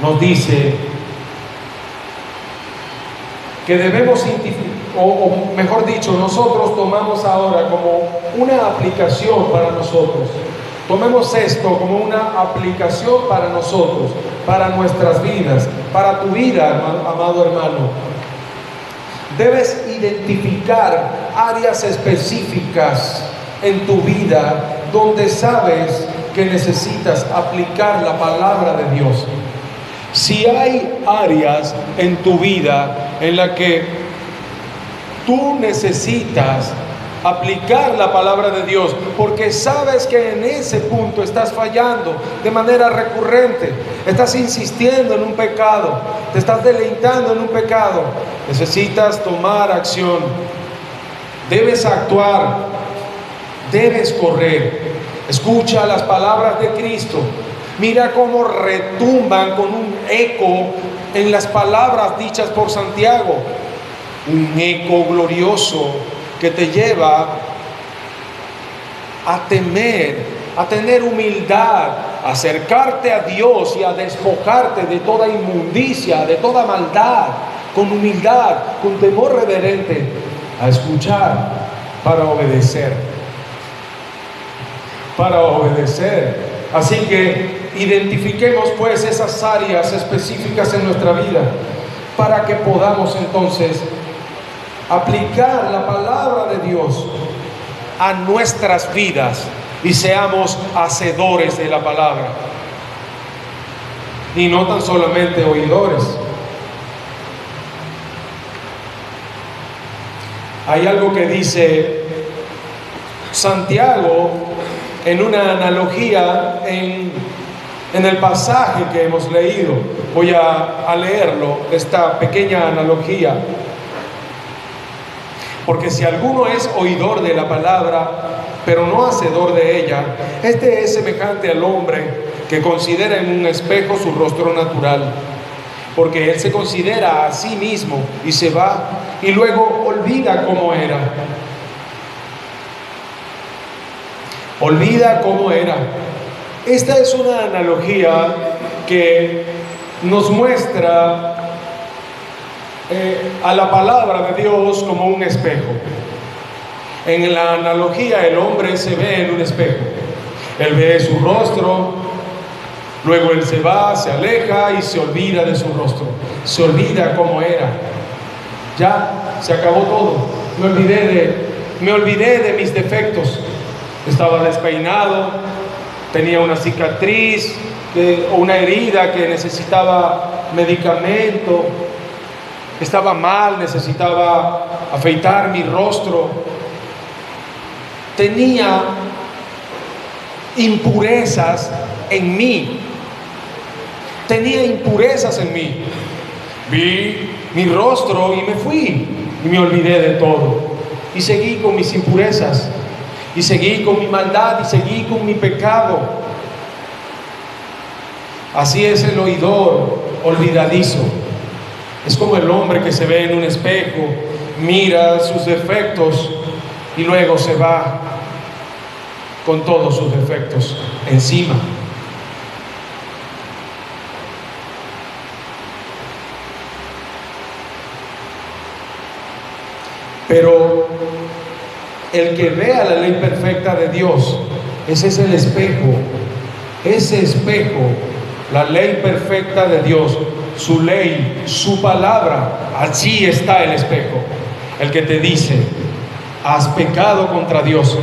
nos dice que debemos o mejor dicho, nosotros tomamos ahora como una aplicación para nosotros. Tomemos esto como una aplicación para nosotros, para nuestras vidas, para tu vida, amado hermano. Debes identificar áreas específicas en tu vida donde sabes que necesitas aplicar la palabra de Dios. Si hay áreas en tu vida en las que tú necesitas aplicar la palabra de Dios, porque sabes que en ese punto estás fallando de manera recurrente, estás insistiendo en un pecado, te estás deleitando en un pecado, necesitas tomar acción, debes actuar, debes correr. Escucha las palabras de Cristo, mira cómo retumban con un eco en las palabras dichas por Santiago, un eco glorioso que te lleva a temer, a tener humildad, a acercarte a Dios y a despojarte de toda inmundicia, de toda maldad, con humildad, con temor reverente, a escuchar para obedecer. para obedecer. Así que identifiquemos pues esas áreas específicas en nuestra vida para que podamos entonces aplicar la palabra de Dios a nuestras vidas y seamos hacedores de la palabra y no tan solamente oidores. Hay algo que dice Santiago en una analogía en el pasaje que hemos leído. Voy a leerlo, esta pequeña analogía. Porque si alguno es oidor de la palabra, pero no hacedor de ella, este es semejante al hombre que considera en un espejo su rostro natural. Porque él se considera a sí mismo y se va y luego olvida cómo era. Olvida cómo era. Esta es una analogía que nos muestra a la palabra de Dios como un espejo. En la analogía el hombre se ve en un espejo. Él ve su rostro, luego él se va, se aleja y se olvida de su rostro. Se olvida cómo era. Ya se acabó todo. Me olvidé de mis defectos. Estaba despeinado, tenía una cicatriz o una herida que necesitaba medicamento, estaba mal, necesitaba afeitar mi rostro, tenía impurezas en mí, vi mi rostro y me fui y me olvidé de todo y seguí con mis impurezas. Y seguí con mi maldad y seguí con mi pecado. Así es el oidor olvidadizo. Es como el hombre que se ve en un espejo, mira sus defectos y luego se va con todos sus defectos encima. Pero el que vea la ley perfecta de Dios, ese es el espejo. Ese espejo, la ley perfecta de Dios, su ley, su palabra, allí está el espejo. El que te dice, has pecado contra Dios,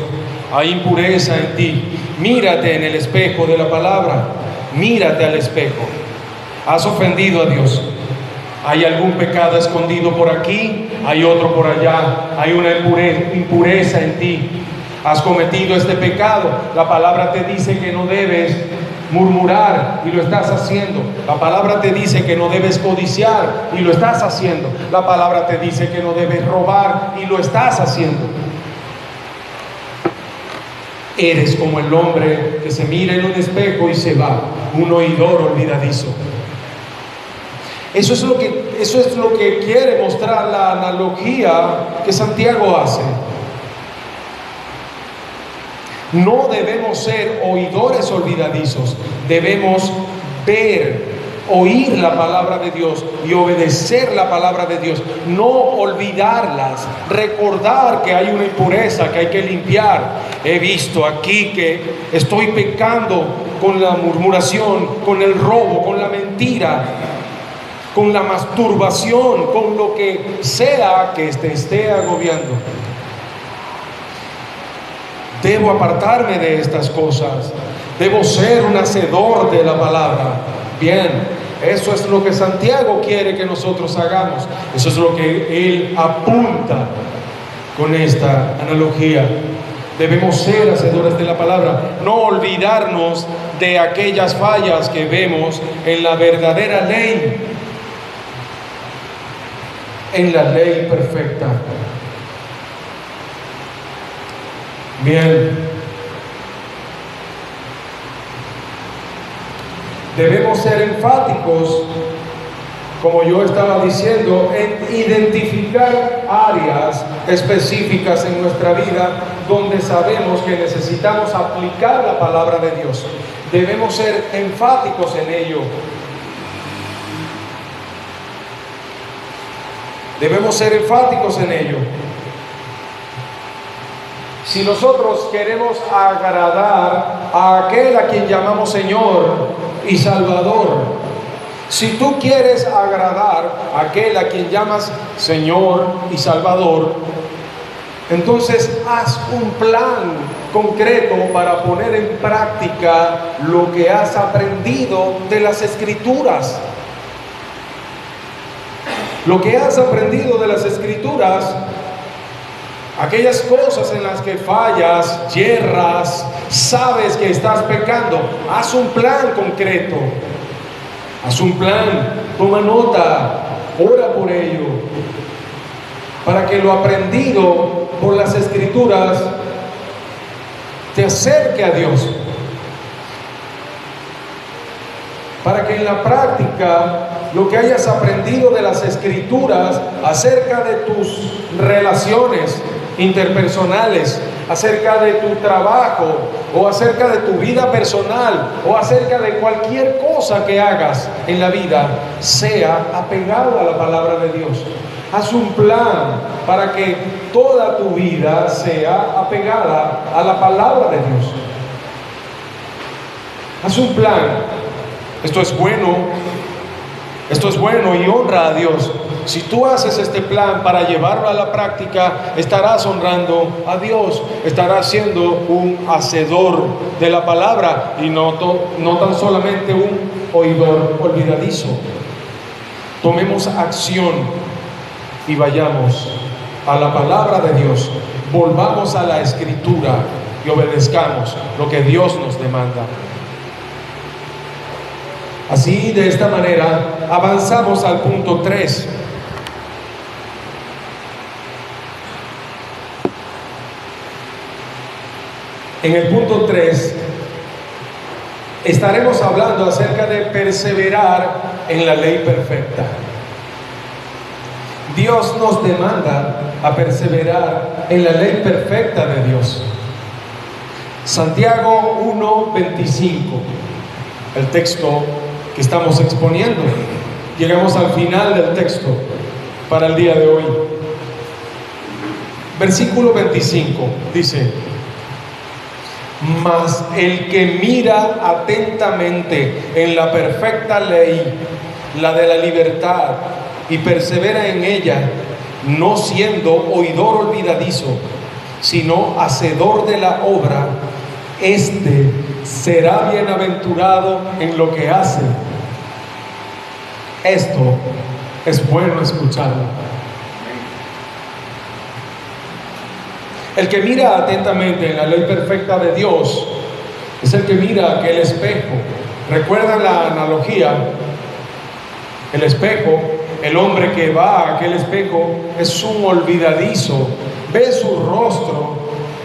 hay impureza en ti. Mírate en el espejo de la palabra, mírate al espejo. Has ofendido a Dios. Hay algún pecado escondido por aquí, hay otro por allá, hay una impureza en ti. Has cometido este pecado. La palabra te dice que no debes murmurar y lo estás haciendo. La palabra te dice que no debes codiciar y lo estás haciendo. La palabra te dice que no debes robar y lo estás haciendo. Eres como el hombre que se mira en un espejo y se va, un oidor olvidadizo. Eso es lo que quiere mostrar la analogía que Santiago hace. No debemos ser oidores olvidadizos, debemos ver, oír la palabra de Dios y obedecer la palabra de Dios, no olvidarlas, recordar que hay una impureza que hay que limpiar. He visto aquí que estoy pecando con la murmuración, con el robo, con la mentira, con la masturbación, con lo que sea que te esté agobiando. Debo apartarme de estas cosas. Debo ser un hacedor de la palabra. Bien, eso es lo que Santiago quiere que nosotros hagamos. Eso es lo que él apunta con esta analogía. Debemos ser hacedores de la palabra, no olvidarnos de aquellas fallas que vemos en la verdadera ley, en la ley perfecta. Bien, debemos ser enfáticos, como yo estaba diciendo, en identificar áreas específicas en nuestra vida donde sabemos que necesitamos aplicar la palabra de Dios. Debemos ser enfáticos en ello. Debemos ser enfáticos en ello. Si nosotros queremos agradar a aquel a quien llamamos Señor y Salvador, si tú quieres agradar a aquel a quien llamas Señor y Salvador, entonces haz un plan concreto para poner en práctica lo que has aprendido de las Escrituras. Lo que has aprendido de las Escrituras, aquellas cosas en las que fallas, yerras, sabes que estás pecando, haz un plan concreto. Haz un plan, toma nota, ora por ello, para que lo aprendido por las Escrituras te acerque a Dios. Para que en la práctica lo que hayas aprendido de las Escrituras acerca de tus relaciones interpersonales, acerca de tu trabajo o acerca de tu vida personal o acerca de cualquier cosa que hagas en la vida, sea apegado a la palabra de Dios. Haz un plan para que toda tu vida sea apegada a la palabra de Dios. Haz un plan. Esto es bueno y honra a Dios. Si tú haces este plan para llevarlo a la práctica, estarás honrando a Dios, estarás siendo un hacedor de la palabra y no tan solamente un oidor olvidadizo. Tomemos acción y vayamos a la palabra de Dios, volvamos a la Escritura y obedezcamos lo que Dios nos demanda. Así, de esta manera, avanzamos al punto 3. En el punto 3 estaremos hablando acerca de perseverar en la ley perfecta. Dios nos demanda a perseverar en la ley perfecta de Dios. Santiago 1:25, el texto que estamos exponiendo. Llegamos al final del texto para el día de hoy. Versículo 25 dice: mas el que mira atentamente en la perfecta ley, la de la libertad, y persevera en ella, no siendo oidor olvidadizo, sino hacedor de la obra, éste será bienaventurado en lo que hace. Esto es bueno escucharlo. El que mira atentamente en la ley perfecta de Dios es el que mira aquel espejo. ¿Recuerdan la analogía? El espejo, el hombre que va a aquel espejo es un olvidadizo. Ve su rostro,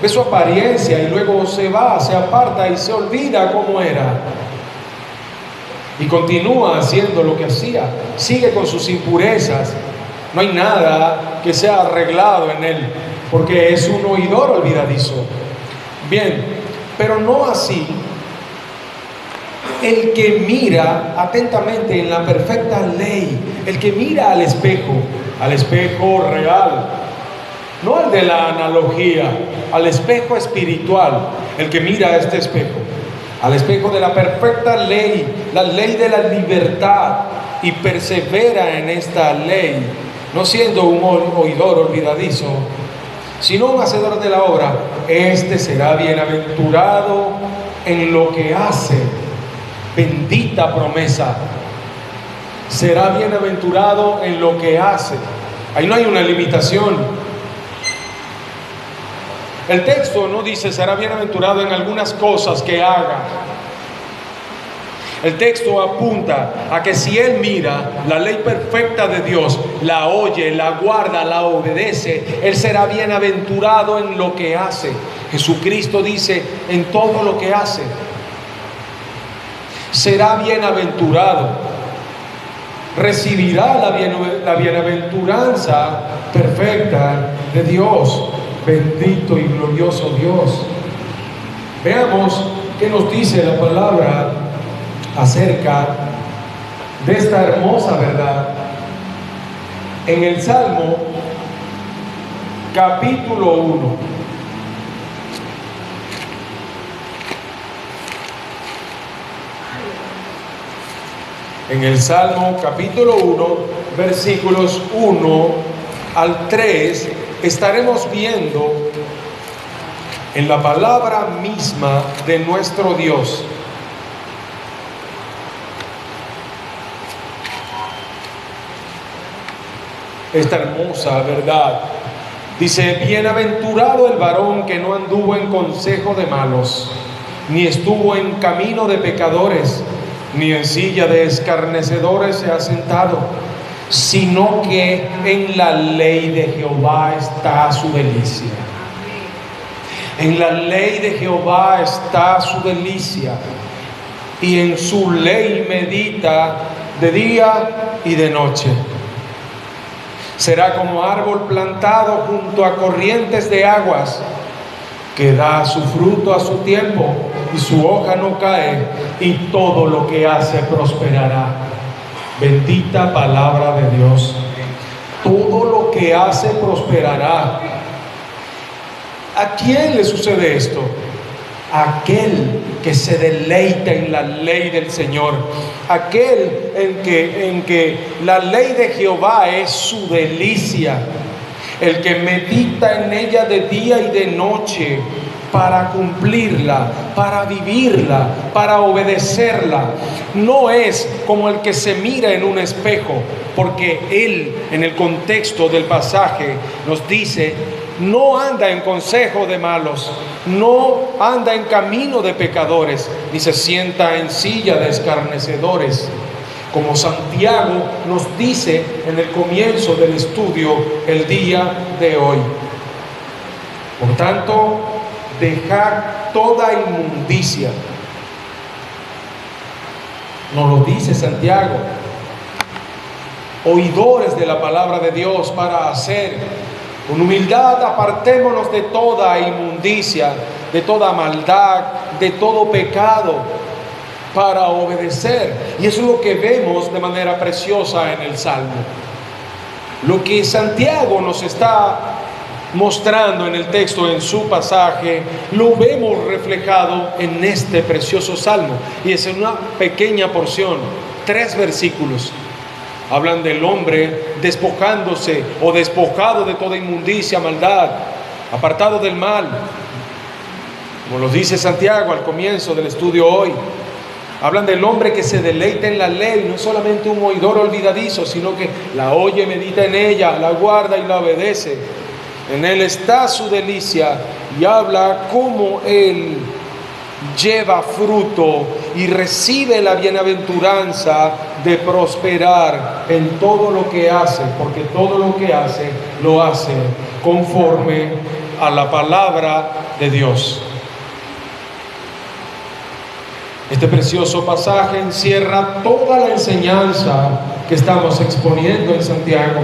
ve su apariencia y luego se va, se aparta y se olvida cómo era. Y continúa haciendo lo que hacía. Sigue con sus impurezas. No hay nada que sea arreglado en él, porque es un oidor olvidadizo. Bien, pero no así el que mira atentamente en la perfecta ley, el que mira al espejo real, no al de la analogía, al espejo espiritual, el que mira a este espejo, al espejo de la perfecta ley, la ley de la libertad, y persevera en esta ley, no siendo un oidor olvidadizo, sino un hacedor de la obra, este será bienaventurado en lo que hace. Bendita promesa. Será bienaventurado en lo que hace. Ahí no hay una limitación. El texto no dice será bienaventurado en algunas cosas que haga. El texto apunta a que si él mira la ley perfecta de Dios, la oye, la guarda, la obedece, él será bienaventurado en lo que hace. Jesucristo dice en todo lo que hace. Será bienaventurado. Recibirá la bienaventuranza perfecta de Dios. Bendito y glorioso Dios. Veamos qué nos dice la palabra acerca de esta hermosa verdad. En el Salmo capítulo 1, En el Salmo capítulo 1, versículos 1 al 3, estaremos viendo en la palabra misma de nuestro Dios. Esta hermosa verdad. Dice: bienaventurado el varón que no anduvo en consejo de malos, ni estuvo en camino de pecadores, ni en silla de escarnecedores se ha sentado, sino que en la ley de Jehová está su delicia. En la ley de Jehová está su delicia, y en su ley medita de día y de noche. Será como árbol plantado junto a corrientes de aguas, que da su fruto a su tiempo, y su hoja no cae, y todo lo que hace prosperará. Bendita palabra de Dios. Todo lo que hace prosperará. ¿A quién le sucede esto? A aquel que se deleita en la ley del Señor, aquel en que la ley de Jehová es su delicia, el que medita en ella de día y de noche, para cumplirla, para vivirla, para obedecerla. No es como el que se mira en un espejo, porque él, en el contexto del pasaje, nos dice: no anda en consejo de malos, no anda en camino de pecadores, ni se sienta en silla de escarnecedores, como Santiago nos dice en el comienzo del estudio el día de hoy. Por tanto, dejad toda inmundicia. Nos lo dice Santiago. Oidores de la palabra de Dios para hacer. Con humildad apartémonos de toda inmundicia, de toda maldad, de todo pecado, para obedecer. Y eso es lo que vemos de manera preciosa en el Salmo. Lo que Santiago nos está mostrando en el texto, en su pasaje, lo vemos reflejado en este precioso Salmo. Y es en una pequeña porción, 3 versículos. Hablan del hombre despojándose o despojado de toda inmundicia, maldad, apartado del mal, como lo dice Santiago al comienzo del estudio hoy. Hablan del hombre que se deleita en la ley, no solamente un oidor olvidadizo, sino que la oye, medita en ella, la guarda y la obedece. En él está su delicia, y habla cómo él lleva fruto y recibe la bienaventuranza de prosperar en todo lo que hace, porque todo lo que hace, lo hace conforme a la palabra de Dios. Este precioso pasaje encierra toda la enseñanza que estamos exponiendo en Santiago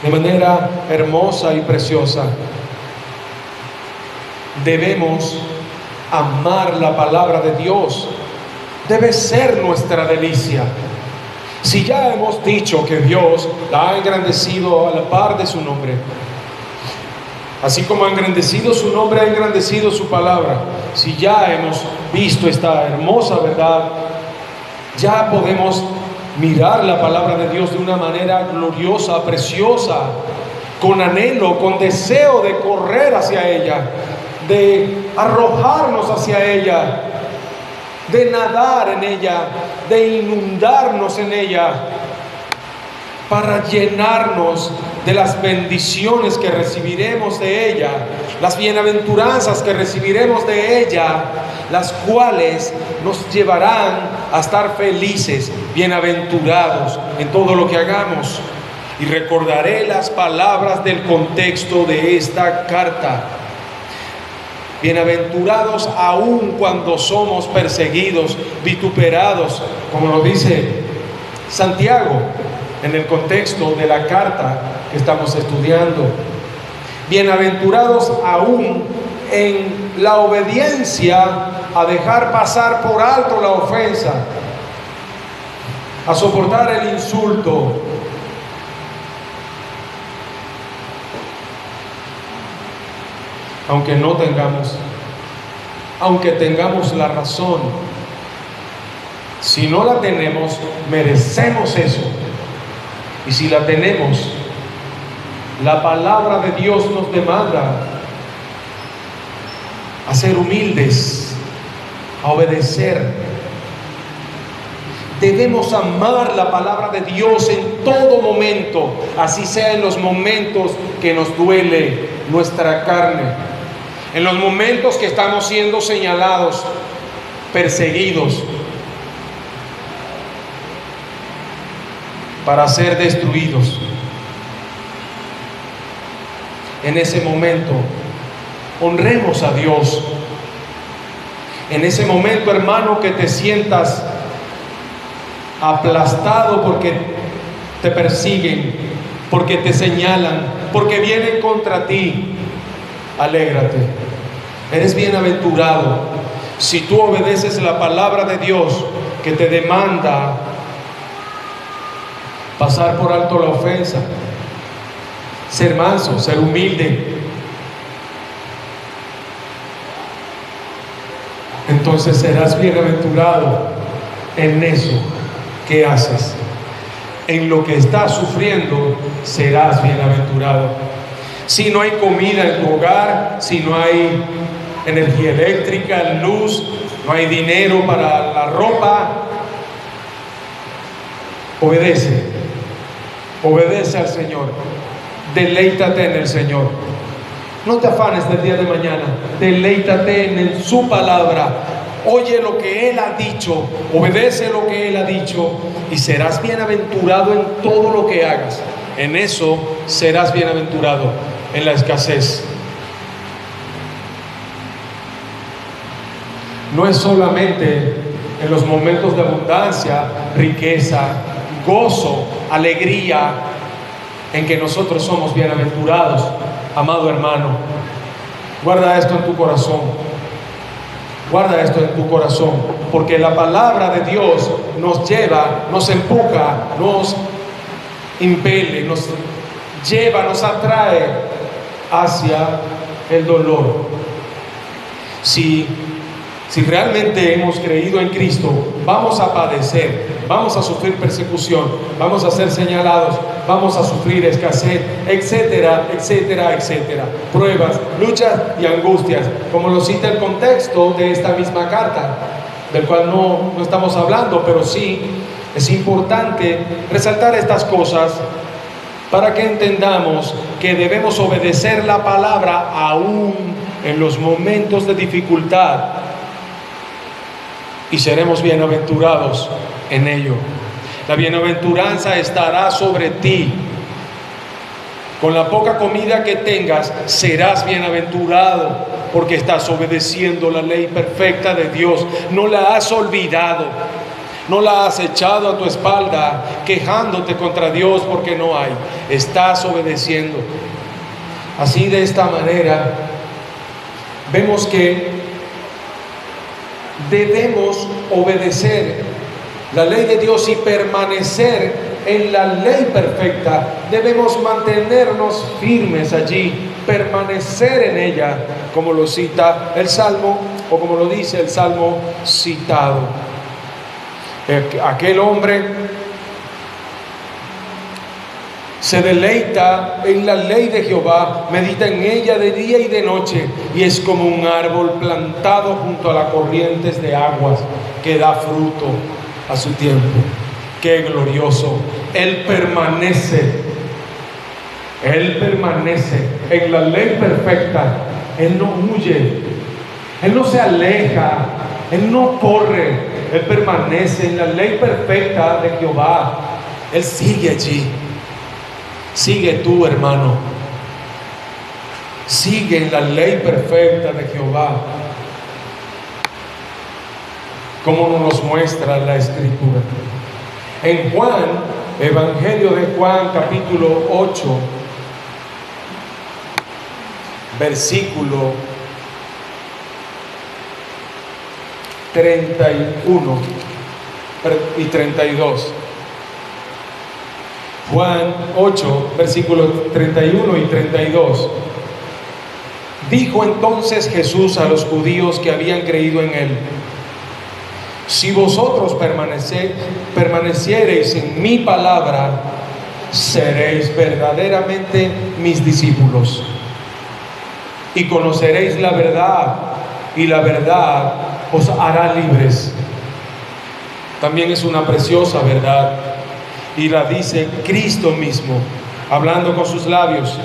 de manera hermosa y preciosa. Debemos amar la palabra de Dios. Debe ser nuestra delicia. Si ya hemos dicho que Dios la ha engrandecido a la par de su nombre, así como ha engrandecido su nombre, ha engrandecido su palabra. Si ya hemos visto esta hermosa verdad, ya podemos mirar la palabra de Dios de una manera gloriosa, preciosa, con anhelo, con deseo de correr hacia ella, de arrojarnos hacia ella, de nadar en ella, de inundarnos en ella, para llenarnos de las bendiciones que recibiremos de ella, las bienaventuranzas que recibiremos de ella, las cuales nos llevarán a estar felices, bienaventurados en todo lo que hagamos. Y recordaré las palabras del contexto de esta carta. Bienaventurados aun cuando somos perseguidos, vituperados, como lo dice Santiago en el contexto de la carta que estamos estudiando. Bienaventurados aún en la obediencia a dejar pasar por alto la ofensa, a soportar el insulto, aunque tengamos la razón. Si no la tenemos, merecemos eso. Y si la tenemos, la palabra de Dios nos demanda a ser humildes, a obedecer. Debemos amar la palabra de Dios en todo momento, así sea en los momentos que nos duele nuestra carne, en los momentos que estamos siendo señalados, perseguidos, para ser destruidos. En ese momento, honremos a Dios. En ese momento, hermano, que te sientas aplastado porque te persiguen, porque te señalan, porque vienen contra ti, alégrate. Eres bienaventurado si tú obedeces la palabra de Dios que te demanda pasar por alto la ofensa, ser manso, ser humilde. Entonces serás bienaventurado en eso que haces. En lo que estás sufriendo serás bienaventurado. Si no hay comida en tu hogar, si no hay energía eléctrica, luz, no hay dinero para la ropa, obedece al Señor, deleítate en el Señor. No te afanes del día de mañana, deleítate en su palabra. Oye lo que Él ha dicho, obedece lo que Él ha dicho y serás bienaventurado en todo lo que hagas. En eso serás bienaventurado, en la escasez. No es solamente en los momentos de abundancia, riqueza, gozo, alegría, en que nosotros somos bienaventurados, amado hermano. Guarda esto en tu corazón. Guarda esto en tu corazón, porque la palabra de Dios nos lleva, nos empuja, nos impele, nos lleva, nos atrae hacia el dolor. Si realmente hemos creído en Cristo, vamos a padecer, vamos a sufrir persecución, vamos a ser señalados, vamos a sufrir escasez, etcétera, etcétera, etcétera. Pruebas, luchas y angustias, como lo cita el contexto de esta misma carta, del cual no estamos hablando, pero sí es importante resaltar estas cosas para que entendamos que debemos obedecer la palabra aún en los momentos de dificultad, y seremos bienaventurados en ello. La bienaventuranza estará sobre ti. Con la poca comida que tengas, serás bienaventurado, porque estás obedeciendo la ley perfecta de Dios. No la has olvidado, no la has echado a tu espalda, quejándote contra Dios porque no hay. Estás obedeciendo. Así, de esta manera, vemos que debemos obedecer la ley de Dios y permanecer en la ley perfecta. Debemos mantenernos firmes allí, permanecer en ella, como lo cita el Salmo, o como lo dice el Salmo citado. Aquel hombre se deleita en la ley de Jehová, medita en ella de día y de noche, y es como un árbol plantado junto a las corrientes de aguas, que da fruto a su tiempo. ¡Qué glorioso! Él permanece en la ley perfecta. Él no huye, Él no se aleja, Él no corre. Él permanece en la ley perfecta de Jehová. Él sigue allí. Sigue tú, hermano. Sigue en la ley perfecta de Jehová, como nos muestra la Escritura. En Juan, Evangelio de Juan, capítulo 8, versículo 31 y 32. Juan 8, versículos 31 y 32. Dijo entonces Jesús a los judíos que habían creído en Él: Si vosotros permaneciereis en mi palabra, seréis verdaderamente mis discípulos. Y conoceréis la verdad, y la verdad os hará libres. También es una preciosa verdad, y la dice Cristo mismo, hablando con sus labios.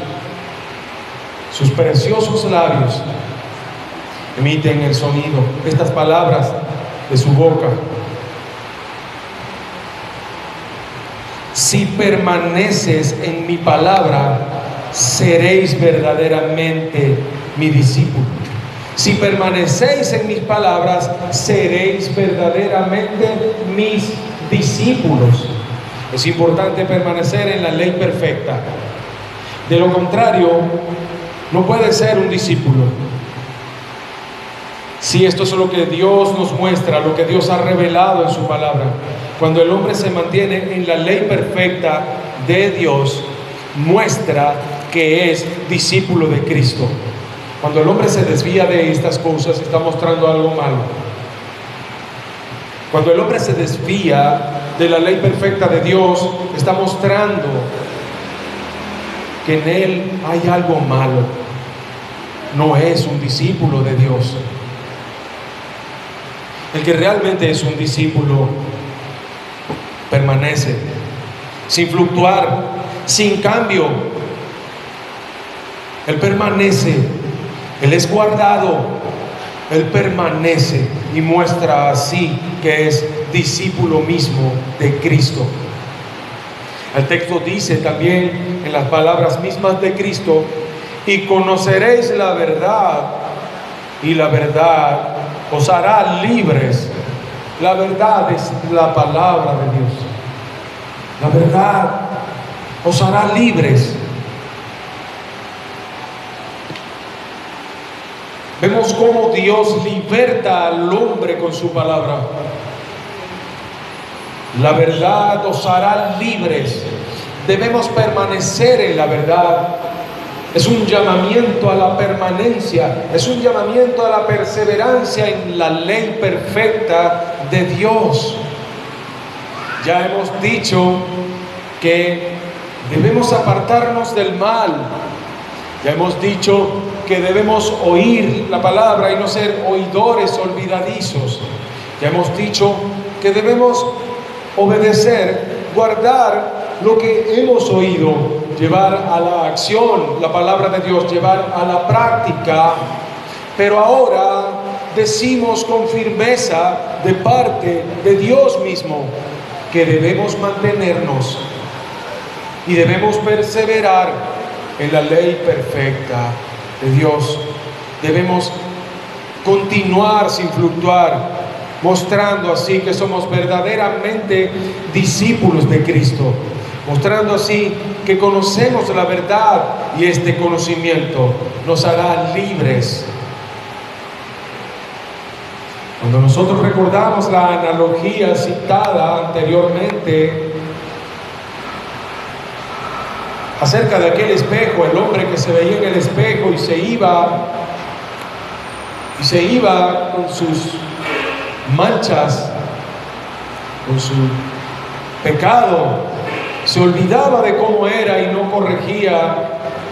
Sus preciosos labios emiten el sonido, estas palabras de su boca. Si permaneces en mi palabra, seréis verdaderamente mi discípulo. Si permanecéis en mis palabras, seréis verdaderamente mis discípulos. Es importante permanecer en la ley perfecta. De lo contrario, no puede ser un discípulo. Si esto es lo que Dios nos muestra, lo que Dios ha revelado en su palabra. Cuando el hombre se mantiene en la ley perfecta de Dios, muestra que es discípulo de Cristo. Cuando el hombre se desvía de estas cosas, está mostrando algo malo. Cuando el hombre se desvía de la ley perfecta de Dios, está mostrando que en él hay algo malo. No es un discípulo de Dios. El que realmente es un discípulo permanece sin fluctuar, sin cambio. Él permanece, Él es guardado, Él permanece y muestra así que es discípulo mismo de Cristo. El texto dice también en las palabras mismas de Cristo: y conoceréis la verdad, y la verdad os hará libres. La verdad es la palabra de Dios. La verdad os hará libres. Vemos cómo Dios liberta al hombre con su palabra. La verdad os hará libres. Debemos permanecer en la verdad. Es un llamamiento a la permanencia, es un llamamiento a la perseverancia en la ley perfecta de Dios. Ya hemos dicho que debemos apartarnos del mal. Ya hemos dicho que debemos oír la palabra y no ser oidores olvidadizos. Ya hemos dicho que debemos obedecer, guardar lo que hemos oído, llevar a la acción la palabra de Dios, llevar a la práctica. Pero ahora decimos con firmeza de parte de Dios mismo que debemos mantenernos y debemos perseverar en la ley perfecta de Dios. Debemos continuar sin fluctuar, mostrando así que somos verdaderamente discípulos de Cristo, mostrando así que conocemos la verdad, y este conocimiento nos hará libres. Cuando nosotros recordamos la analogía citada anteriormente acerca de aquel espejo, el hombre que se veía en el espejo y se iba con sus manchas, con su pecado, se olvidaba de cómo era y no corregía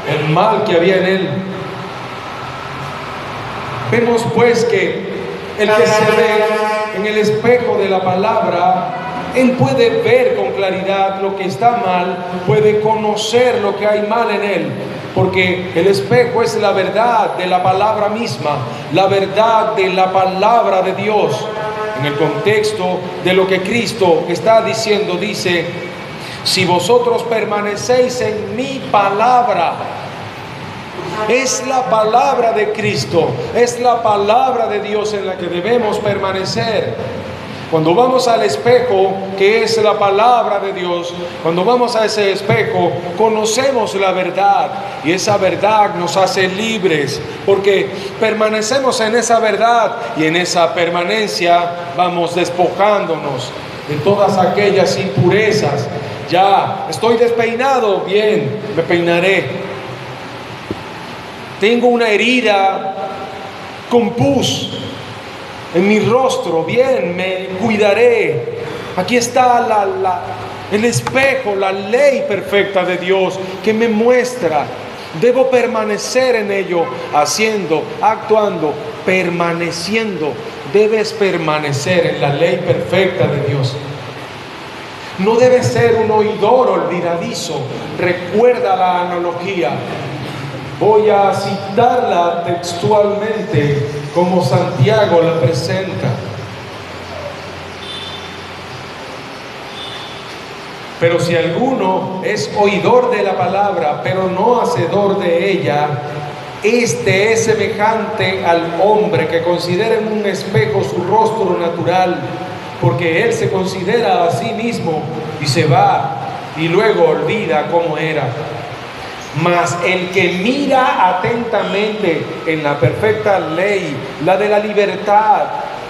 el mal que había en él. Vemos pues que el que se ve en el espejo de la palabra, él puede ver con claridad lo que está mal, puede conocer lo que hay mal en él, porque el espejo es la verdad de la palabra misma, la verdad de la palabra de Dios. En el contexto de lo que Cristo está diciendo, dice: si vosotros permanecéis en mi palabra. Es la palabra de Cristo, es la palabra de Dios en la que debemos permanecer. Cuando vamos al espejo, que es la palabra de Dios, cuando vamos a ese espejo, conocemos la verdad, y esa verdad nos hace libres, porque permanecemos en esa verdad, y en esa permanencia vamos despojándonos de todas aquellas impurezas. Ya estoy despeinado, bien, me peinaré. Tengo una herida con pus, En mi rostro, bien, me cuidaré. Aquí está el espejo, la ley perfecta de Dios que me muestra. Debo permanecer en ello, haciendo, actuando, permaneciendo. Debes permanecer en la ley perfecta de Dios. No debes ser un oidor olvidadizo. Recuerda la analogía. Voy a citarla textualmente como Santiago la presenta. Pero si alguno es oidor de la palabra, pero no hacedor de ella, este es semejante al hombre que considera en un espejo su rostro natural, porque él se considera a sí mismo y se va y luego olvida cómo era. Mas el que mira atentamente en la perfecta ley, la de la libertad,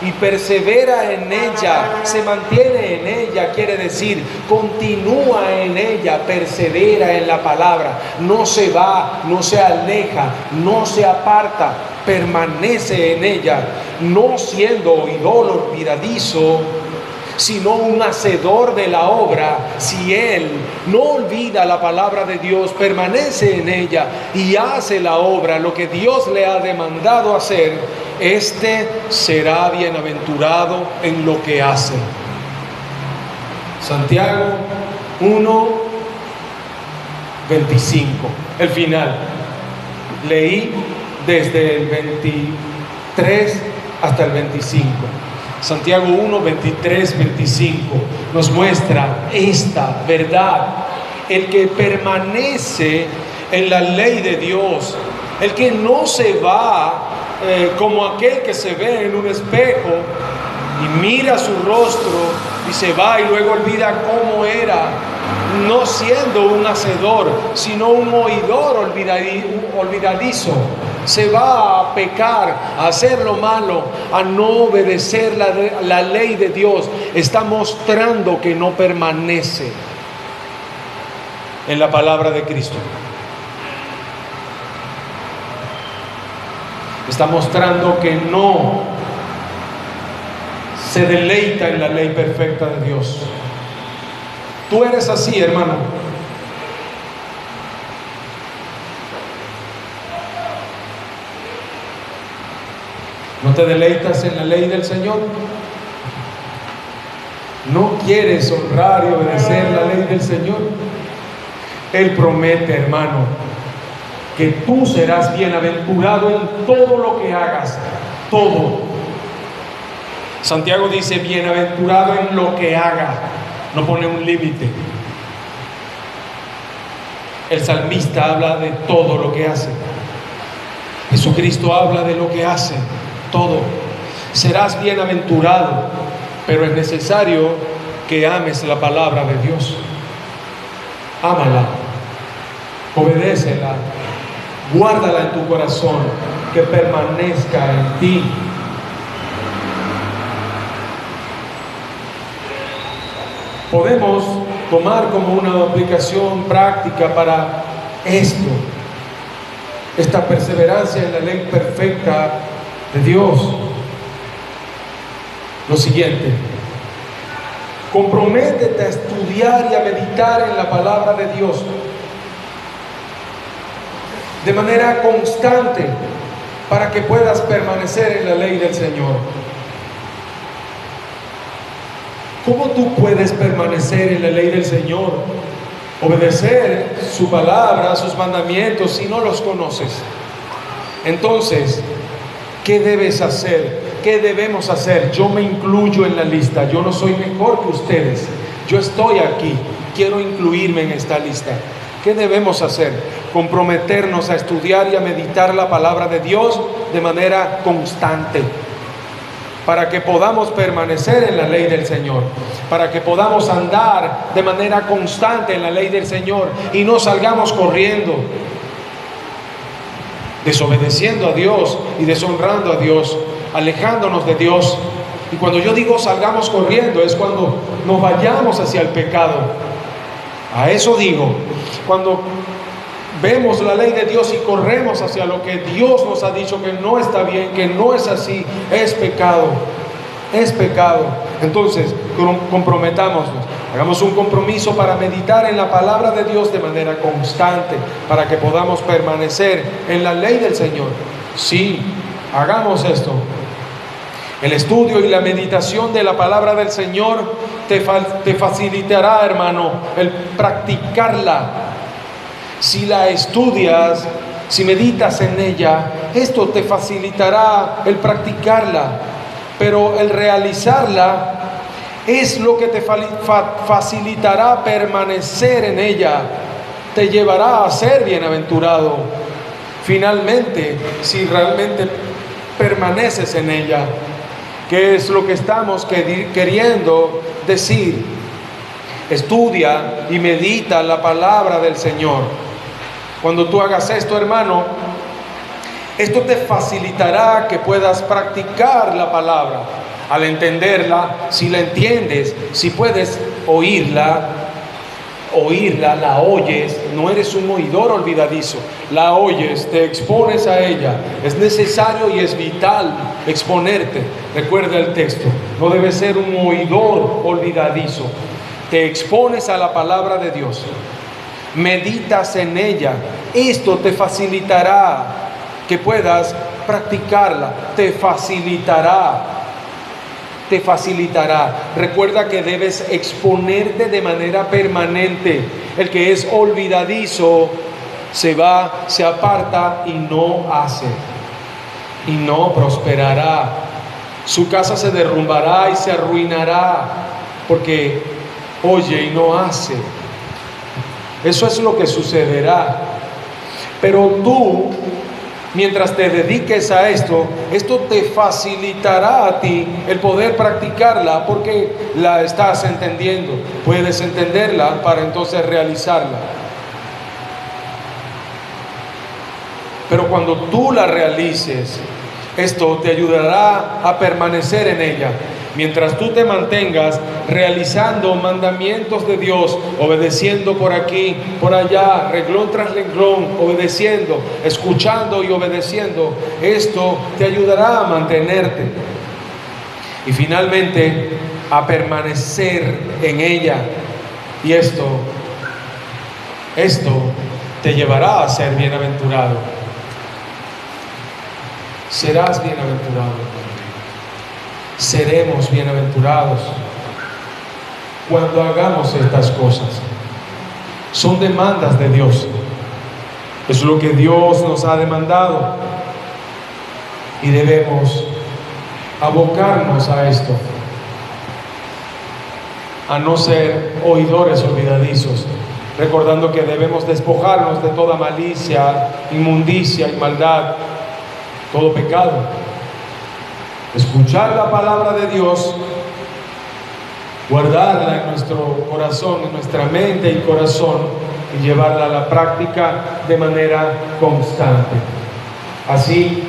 y persevera en ella, se mantiene en ella, quiere decir, continúa en ella, persevera en la palabra, no se va, no se aleja, no se aparta, permanece en ella, no siendo oidor olvidadizo, sino un hacedor de la obra. Si él no olvida la palabra de Dios, permanece en ella y hace la obra, lo que Dios le ha demandado hacer, este será bienaventurado en lo que hace. Santiago 1:25, el final. Leí desde el 23 hasta el 25. Santiago 1, 23, 25 nos muestra esta verdad. El que permanece en la ley de Dios, el que no se va como aquel que se ve en un espejo y mira su rostro y se va y luego olvida cómo era, no siendo un hacedor, sino un oidor olvidadizo. Se va a pecar, a hacer lo malo, a no obedecer la ley de Dios. Está mostrando que no permanece en la palabra de Cristo. Está mostrando que no se deleita en la ley perfecta de Dios. Tú eres así, hermano. ¿No te deleitas en la ley del Señor? ¿No quieres honrar y obedecer la ley del Señor? Él promete, hermano, que tú serás bienaventurado en todo lo que hagas, todo. Santiago dice bienaventurado en lo que haga, no pone un límite. El salmista habla de todo lo que hace. Jesucristo habla de lo que hace. Todo. Serás bienaventurado, pero es necesario que ames la palabra de Dios. Ámala, obedécela, guárdala en tu corazón, que permanezca en ti. Podemos tomar como una aplicación práctica para esto, esta perseverancia en la ley perfecta de Dios, lo siguiente: comprométete a estudiar y a meditar en la palabra de Dios de manera constante para que puedas permanecer en la ley del Señor. ¿Cómo tú puedes permanecer en la ley del Señor? Obedecer su palabra, sus mandamientos, si no los conoces. Entonces, ¿qué debes hacer? ¿Qué debemos hacer? Yo me incluyo en la lista. Yo no soy mejor que ustedes. Yo estoy aquí. Quiero incluirme en esta lista. ¿Qué debemos hacer? Comprometernos a estudiar y a meditar la palabra de Dios de manera constante, para que podamos permanecer en la ley del Señor, para que podamos andar de manera constante en la ley del Señor y no salgamos corriendo, desobedeciendo a Dios y deshonrando a Dios, alejándonos de Dios. Y cuando yo digo salgamos corriendo, es cuando nos vayamos hacia el pecado. A eso digo, cuando vemos la ley de Dios y corremos hacia lo que Dios nos ha dicho que no está bien, que no es así, es pecado. Es pecado. Entonces, comprometámonos. Hagamos un compromiso para meditar en la palabra de Dios de manera constante, para que podamos permanecer en la ley del Señor. Sí, hagamos esto. El estudio y la meditación de la palabra del Señor te facilitará, hermano, el practicarla. Si la estudias, si meditas en ella, esto te facilitará el practicarla. Pero el realizarla es lo que te facilitará permanecer en ella, te llevará a ser bienaventurado. Finalmente, si realmente permaneces en ella, ¿qué es lo que estamos queriendo decir? Estudia y medita la palabra del Señor. Cuando tú hagas esto, hermano, esto te facilitará que puedas practicar la palabra. Al entenderla, si la entiendes, si puedes oírla, la oyes, no eres un oidor olvidadizo, la oyes, te expones a ella. Es necesario y es vital exponerte. Recuerda el texto, no debes ser un oidor olvidadizo. Te expones a la palabra de Dios, meditas en ella. Esto te facilitará que puedas practicarla, te facilitará. Recuerda que debes exponerte de manera permanente. El que es olvidadizo se aparta y no hace, y no prosperará. Su casa se derrumbará y se arruinará, porque oye y no hace. Eso es lo que sucederá. Pero tú, mientras te dediques a esto te facilitará a ti el poder practicarla, porque la estás entendiendo. Puedes entenderla para entonces realizarla. Pero cuando tú la realices, esto te ayudará a permanecer en ella. Mientras tú te mantengas realizando mandamientos de Dios, obedeciendo por aquí, por allá, renglón tras renglón, obedeciendo, escuchando y obedeciendo, esto te ayudará a mantenerte. Y finalmente, a permanecer en ella. Y esto te llevará a ser bienaventurado. Serás bienaventurado. Seremos bienaventurados cuando hagamos estas cosas. Son demandas de Dios. Es lo que Dios nos ha demandado y debemos abocarnos a esto, a no ser oidores olvidadizos, recordando que debemos despojarnos de toda malicia, inmundicia y maldad, todo pecado. Escuchar la palabra de Dios, guardarla en nuestro corazón, en nuestra mente y corazón, y llevarla a la práctica de manera constante. Así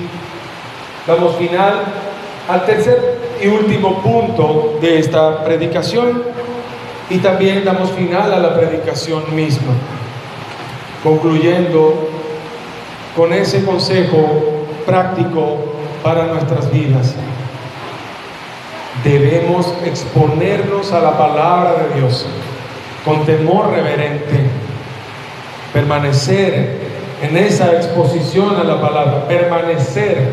damos final al tercer y último punto de esta predicación, y también damos final a la predicación misma, concluyendo con ese consejo práctico para nuestras vidas. Debemos exponernos a la palabra de Dios con temor reverente, permanecer en esa exposición a la palabra, permanecer,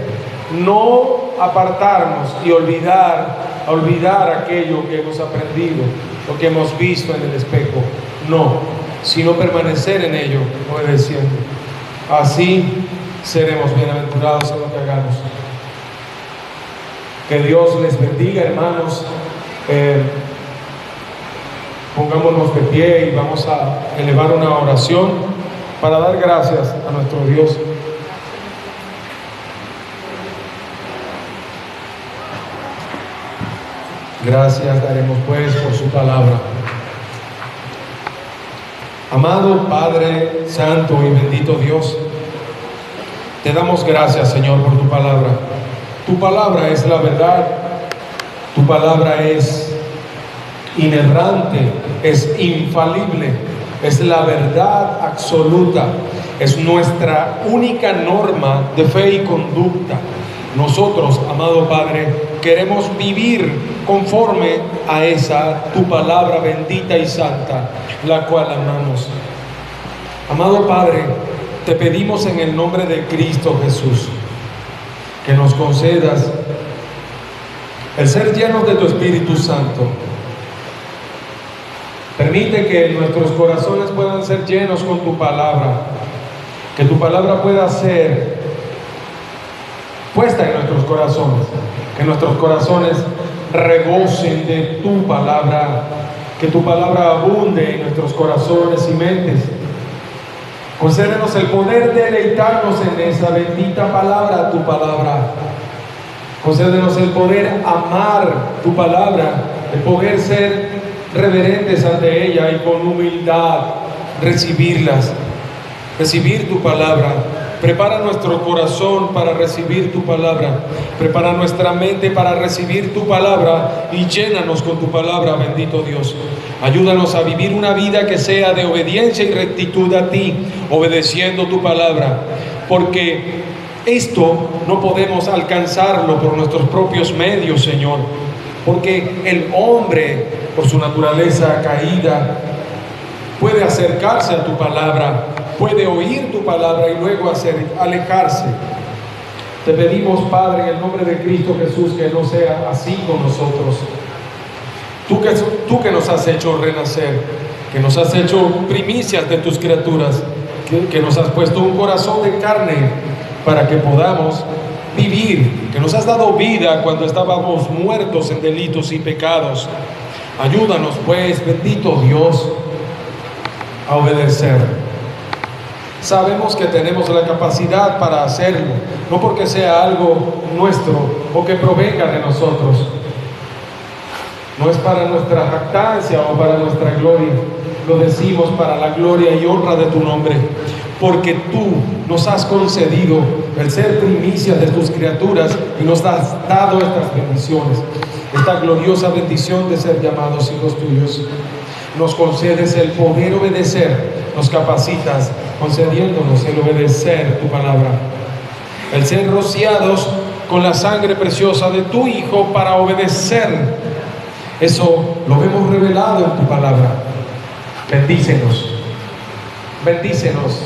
no apartarnos y olvidar aquello que hemos aprendido, lo que hemos visto en el espejo, no, sino permanecer en ello, obedeciendo. Así seremos bienaventurados en lo que hagamos. Que Dios les bendiga, hermanos. Pongámonos de pie y vamos a elevar una oración para dar gracias a nuestro Dios. Gracias daremos pues por su palabra. Amado Padre Santo y bendito Dios, te damos gracias, Señor, por tu palabra. Tu palabra es la verdad, tu palabra es inerrante, es infalible, es la verdad absoluta. es nuestra única norma de fe y conducta. Nosotros, amado Padre, queremos vivir conforme a esa tu palabra bendita y santa, la cual amamos. Amado Padre, te pedimos en el nombre de Cristo Jesús que nos concedas el ser llenos de tu Espíritu Santo. Permite que nuestros corazones puedan ser llenos con tu palabra, que tu palabra pueda ser puesta en nuestros corazones, que nuestros corazones rebosen de tu palabra, que tu palabra abunde en nuestros corazones y mentes. Concédenos el poder deleitarnos en esa bendita palabra, tu palabra. Concédenos el poder amar tu palabra, el poder ser reverentes ante ella y con humildad recibir tu palabra. Prepara nuestro corazón para recibir tu palabra. Prepara nuestra mente para recibir tu palabra y llénanos con tu palabra, bendito Dios. Ayúdanos a vivir una vida que sea de obediencia y rectitud a ti, obedeciendo tu palabra, porque esto no podemos alcanzarlo por nuestros propios medios, Señor, porque el hombre, por su naturaleza caída, puede acercarse a tu palabra, puede oír tu palabra y luego alejarse. Te pedimos, Padre, en el nombre de Cristo Jesús, que no sea así con nosotros. Tú que nos has hecho renacer, que nos has hecho primicias de tus criaturas, que nos has puesto un corazón de carne para que podamos vivir, que nos has dado vida cuando estábamos muertos en delitos y pecados. Ayúdanos, pues, bendito Dios, a obedecer. Sabemos que tenemos la capacidad para hacerlo, no porque sea algo nuestro o que provenga de nosotros. No es para nuestra jactancia o para nuestra gloria. Lo decimos para la gloria y honra de tu nombre, porque tú nos has concedido el ser primicias de tus criaturas y nos has dado estas bendiciones, esta gloriosa bendición de ser llamados hijos tuyos. Nos concedes el poder obedecer, nos capacitas concediéndonos el obedecer tu palabra, el ser rociados con la sangre preciosa de tu Hijo para obedecer. Eso lo vemos revelado en tu palabra. Bendícenos, bendícenos